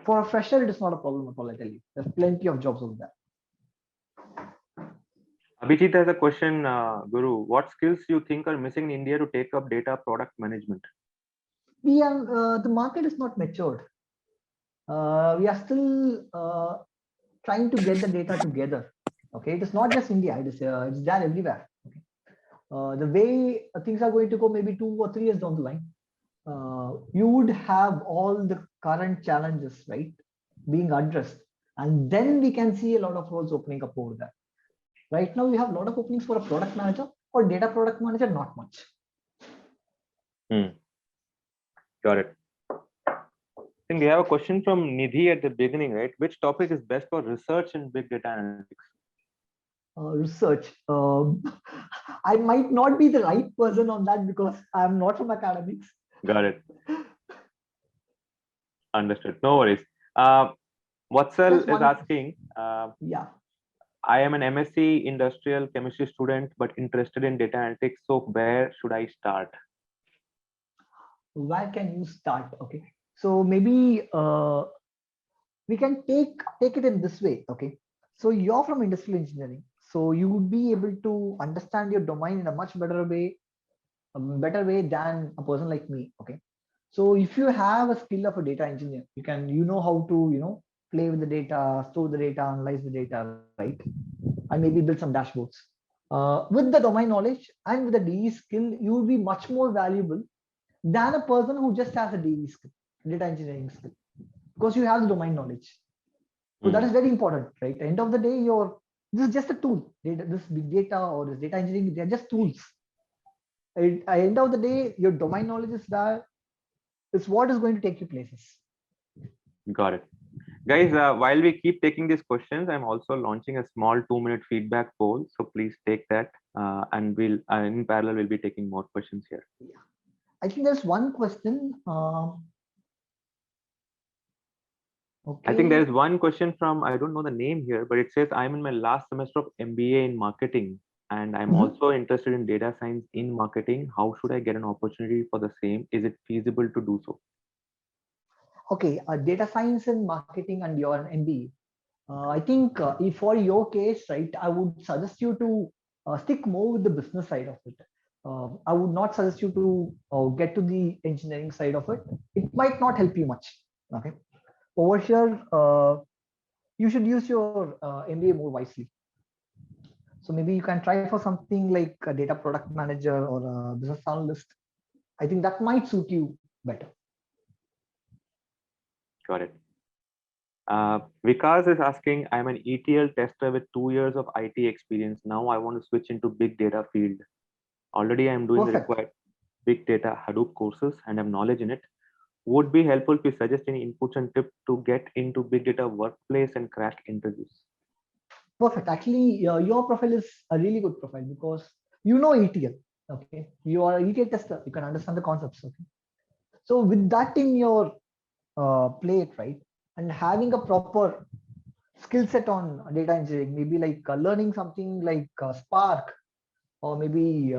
For a fresher, it is not a problem at all. I tell you, there's plenty of jobs over there. Abhijit has a question, Guru. What skills do you think are missing in India to take up data product management? We are the market is not matured. We are still trying to get the data together. Okay, it is not just India. It's there everywhere. Okay, the way things are going to go, maybe 2 or 3 years down the line, you would have all the current challenges, right, being addressed, and then we can see a lot of roles opening up over there. Right now, we have a lot of openings for a product manager or data product manager, not much. Got it. I think we have a question from Nidhi at the beginning, right? Which topic is best for research in big data analytics? Research. I might not be the right person on that because I'm not from academics. Got it. Understood. No worries. Watsal is asking. Yeah. I am an MSc Industrial Chemistry student, but interested in data analytics. So where should I start? Where can you start? Okay. So maybe we can take it in this way. Okay. So you're from industrial engineering. So you would be able to understand your domain in a much better way, than a person like me. Okay. So if you have a skill of a data engineer, you know how to, play with the data, store the data, analyze the data, right? And maybe build some dashboards. With the domain knowledge and with the DE skill, you will be much more valuable than a person who just has a DE skill, data engineering skill, because you have the domain knowledge. So that is very important, right? At the end of the day, this is just a tool. This big data or this data engineering, they're just tools. At the end of the day, your domain knowledge is what is going to take you places. Got it. Guys, while we keep taking these questions, I'm also launching a small 2-minute feedback poll. So please take that, and we'll in parallel we'll be taking more questions here. Yeah. I think there's one question. Okay. I think there is one question from, I don't know the name here, but it says, I'm in my last semester of MBA in marketing, and I'm also interested in data science in marketing. How should I get an opportunity for the same? Is it feasible to do so? Okay, data science and marketing and you're an MBA. I think if for your case, right, I would suggest you to stick more with the business side of it. I would not suggest you to get to the engineering side of it. It might not help you much. Okay, over here, you should use your MBA more wisely. So maybe you can try for something like a data product manager or a business analyst. I think that might suit you better. Got it. Vikas is asking, I'm an ETL tester with 2 years of IT experience. Now I want to switch into big data field. Already I'm doing the required big data Hadoop courses and have knowledge in it. Would be helpful if you suggest any inputs and tips to get into big data workplace and crack interviews. Perfect. Actually, your profile is a really good profile because you know ETL. Okay, you are an ETL tester. You can understand the concepts. Okay, so with that in your plate, right, and having a proper skill set on data engineering, maybe like learning something like Spark, or maybe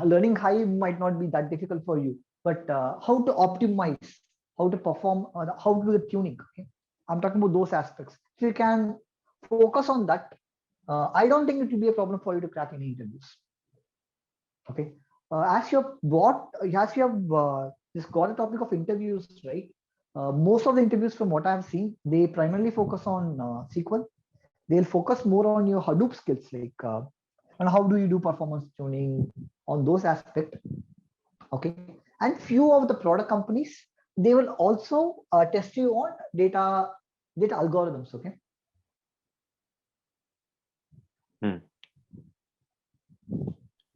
learning Hive might not be that difficult for you. But how to optimize, how to perform, how to do the tuning. Okay, I'm talking about those aspects. If you can focus on that, I don't think it will be a problem for you to crack any interviews. Okay, as you have just got a topic of interviews, right? Most of the interviews, from what I've seen, they primarily focus on SQL. They'll focus more on your Hadoop skills, like and how do you do performance tuning on those aspects. Okay, and few of the product companies, they will also test you on data algorithms. Okay.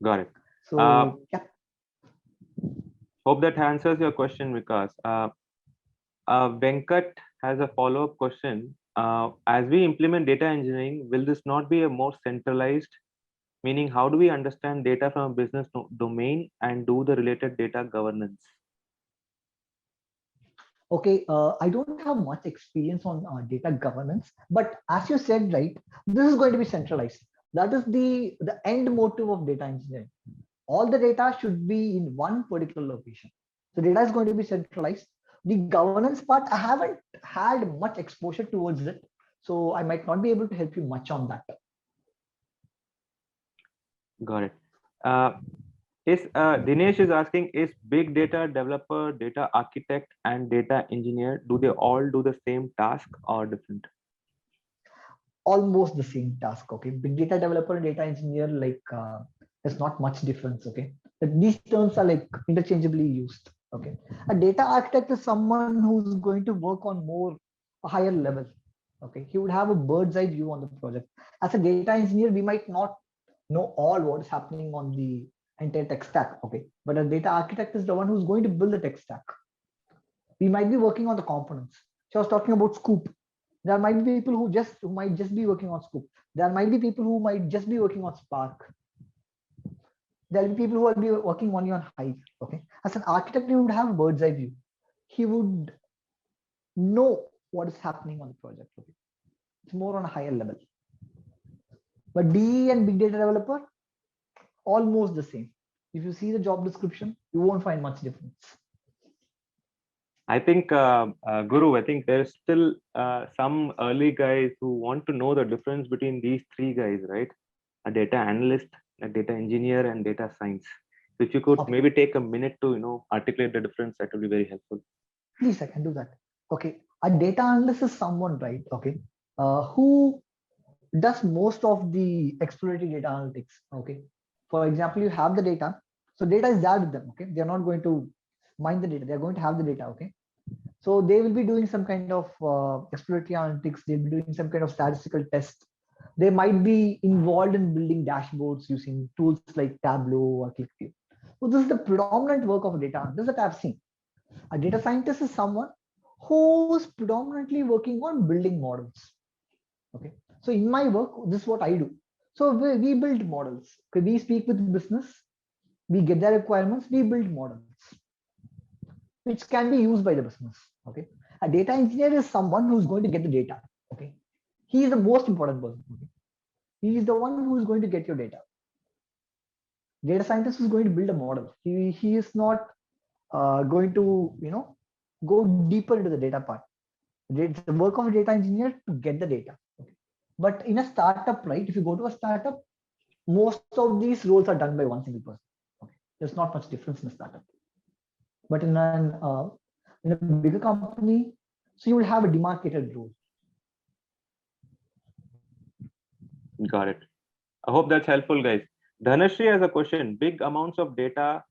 Got it. So yeah. Hope that answers your question, Vikas. Venkat has a follow-up question. As we implement data engineering, will this not be a more centralized? Meaning, how do we understand data from a business domain and do the related data governance? Okay, I don't have much experience on data governance, but as you said, right, this is going to be centralized. That is the end motive of data engineering. All the data should be in one particular location. So data is going to be centralized. The governance part, I haven't had much exposure towards it, so I might not be able to help you much on that. Got it. Dinesh is asking, is big data developer, data architect, and data engineer, do they all do the same task or different? Almost the same task. Okay, big data developer and data engineer, like there's not much difference. Okay, but these terms are like interchangeably used. Okay, a data architect is someone who's going to work on a higher level. Okay, he would have a bird's eye view on the project. As a data engineer, we might not know all what is happening on the entire tech stack. Okay, but a data architect is the one who's going to build the tech stack. We might be working on the components. So I was talking about Scoop. There might be people who might just be working on Scoop. There might be people who might just be working on Spark. There will be people who will be working only on Hive. Okay, as an architect, he would have a bird's eye view. He would know what is happening on the project. Okay, it's more on a higher level. But DE and big data developer, almost the same. If you see the job description, you won't find much difference. I think, Guru, I think there's still some early guys who want to know the difference between these three guys, right? a data analyst, a data engineer, and data science. So if you could Okay. maybe take a minute to articulate the difference, that would be very helpful. Please, I can do that. Okay, a data analyst is someone, right? Okay, who does most of the exploratory data analytics. Okay, for example, you have the data, so data is there with them. Okay, they are not going to mine the data; they are going to have the data. Okay, so they will be doing some kind of exploratory analytics. They'll be doing some kind of statistical test. They might be involved in building dashboards using tools like Tableau or ClickView. So this is the predominant work of a data analyst that I've seen. A data scientist is someone who's predominantly working on building models. Okay, so in my work, this is what I do. So we build models. Okay, we speak with business, we get their requirements, we build models, which can be used by the business. Okay, a data engineer is someone who's going to get the data. Okay, he is the most important person. Okay? He is the one who is going to get your data. Data scientist is going to build a model. He is not going to go deeper into the data part. It's the work of a data engineer to get the data. Okay. But in a startup, right? If you go to a startup, most of these roles are done by one single person. Okay. There's not much difference in a startup. But in a bigger company, so you will have a demarcated role. Got it. I hope that's helpful, guys. Dhanashree has a question. Big amounts of data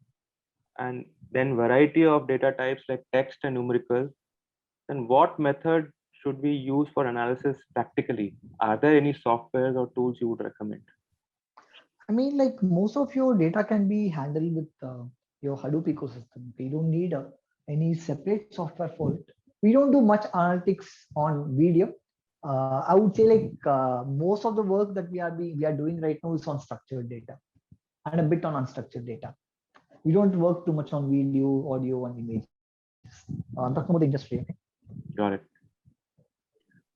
and then variety of data types like text and numerical. Then what method should we use for analysis practically? Are there any softwares or tools you would recommend? I mean, like most of your data can be handled with your Hadoop ecosystem. You don't need any separate software for it. We don't do much analytics on video. I would say like most of the work that we are doing right now is on structured data and a bit on unstructured data. We don't work too much on video, audio, and images. I'm talking about the industry. Okay? Got it.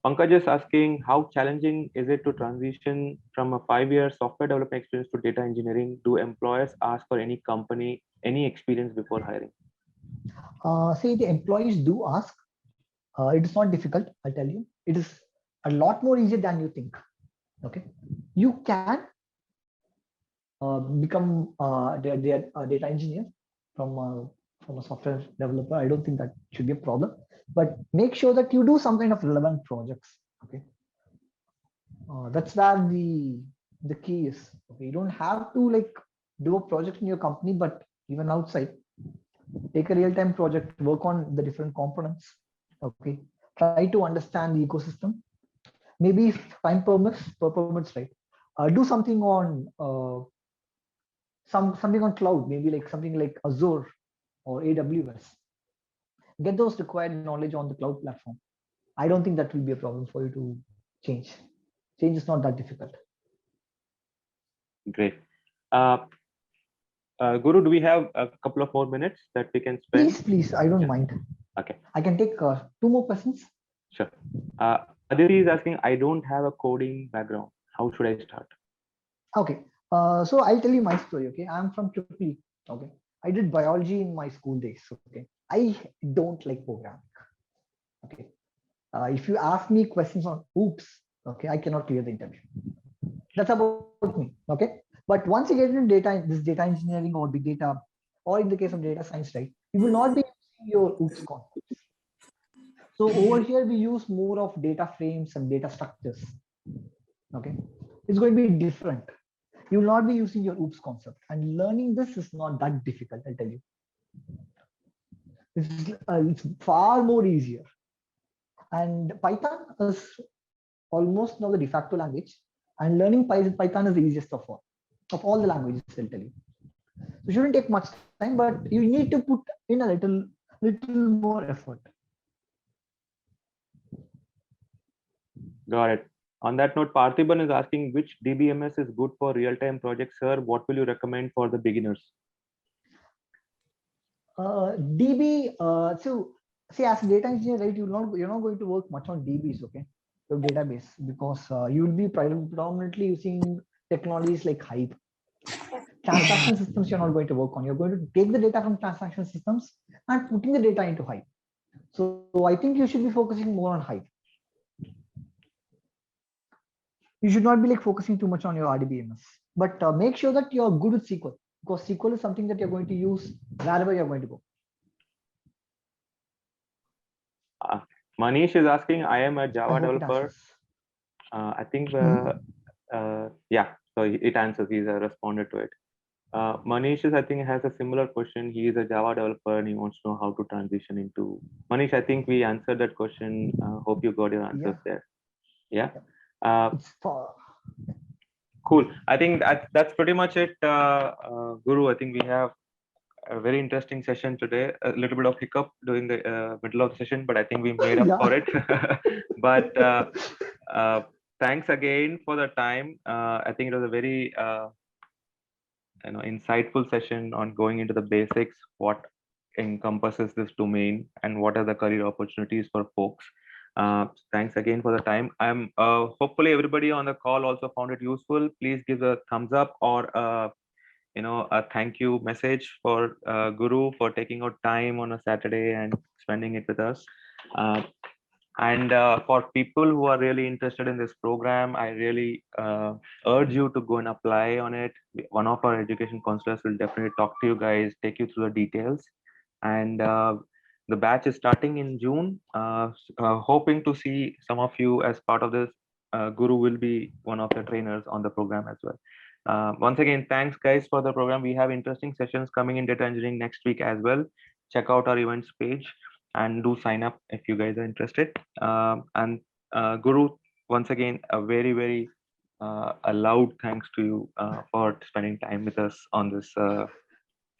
Pankaj is asking, how challenging is it to transition from a 5-year software development experience to data engineering? Do employers ask for any company, any experience before hiring? See, the employees do ask. It is not difficult, I'll tell you. It is a lot more easier than you think. Okay, you can become a data engineer from a software developer. I don't think that should be a problem. But make sure that you do some kind of relevant projects. Okay, that's where the key is. Okay, you don't have to like do a project in your company, but even outside, take a real-time project, work on the different components. Okay, try to understand the ecosystem. Maybe if time permits, right? Do something on something on cloud, maybe like something like Azure or AWS. Get those required knowledge on the cloud platform. I don't think that will be a problem for you to change. Change is not that difficult. Great. Guru, do we have a couple of more minutes that we can spend? Please, I don't mind. Okay. I can take 2 more questions. Sure. Aditi is asking, I don't have a coding background. How should I start? Okay. So I'll tell you my story. Okay, I'm from Tripoli. Okay, I did biology in my school days. Okay, I don't like programming. Okay, if you ask me questions on OOPS, okay, I cannot clear the interview. That's about me. Okay, but once you get into this data engineering or big data, or in the case of data science, right, you will not be using your OOPS concepts. So over here we use more of data frames and data structures. Okay, it's going to be different. You will not be using your OOPS concept, and learning this is not that difficult. I'll tell you, it's far more easier. And Python is almost now the de facto language, and learning Python is the easiest of all the languages. I'll tell you. So it shouldn't take much time, but you need to put in a little more effort. Got it. On that note, Parthiban is asking, which DBMS is good for real-time projects, sir? What will you recommend for the beginners? DB. So see, as a data engineer, right, you're not going to work much on DBs, okay, your database, because you will be predominantly using technologies like Hive. Transaction systems you're not going to work on. You're going to take the data from transaction systems and putting the data into Hive. So I think you should be focusing more on Hive. you should not be like focusing too much on your RDBMS, but make sure that you're good with SQL, because SQL is something that you're going to use wherever you're going to go. Manish is asking, I am a Java I hope it developer. answers. I think, Mhm. yeah, so it answers, he's responded to it. Manish is, I think, has a similar question. He is a Java developer and he wants to know how to transition into. Manish, I think we answered that question. Hope you got your answers Yeah. there. Yeah. It's for Cool. I think that's pretty much it, Guru. I think we have a very interesting session today. A little bit of hiccup during the middle of the session, but I think we made up Yeah. for it. But thanks again for the time. I think it was a very insightful session on going into the basics, what encompasses this domain, and what are the career opportunities for folks. Thanks again for the time. I'm hopefully everybody on the call also found it useful. Please give a thumbs up or a thank you message for Guru for taking out time on a Saturday and spending it with us. And for people who are really interested in this program, I really urge you to go and apply on it. One of our education counselors will definitely talk to you guys, take you through the details. And the batch is starting in June. Hoping to see some of you as part of this. Guru will be one of the trainers on the program as well. Once again, thanks guys for the program. We have interesting sessions coming in data engineering next week as well. Check out our events page and do sign up if you guys are interested. And Guru, once again, a very, very a loud thanks to you for spending time with us on this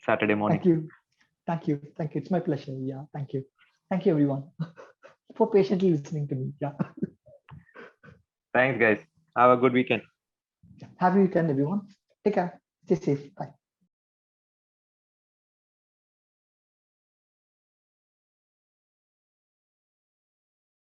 Saturday morning. Thank you. Thank you. Thank you. It's my pleasure. Yeah. Thank you. Thank you, everyone, for patiently listening to me. Yeah. Thanks, guys. Have a good weekend. Happy weekend, everyone. Take care. Stay safe. Bye.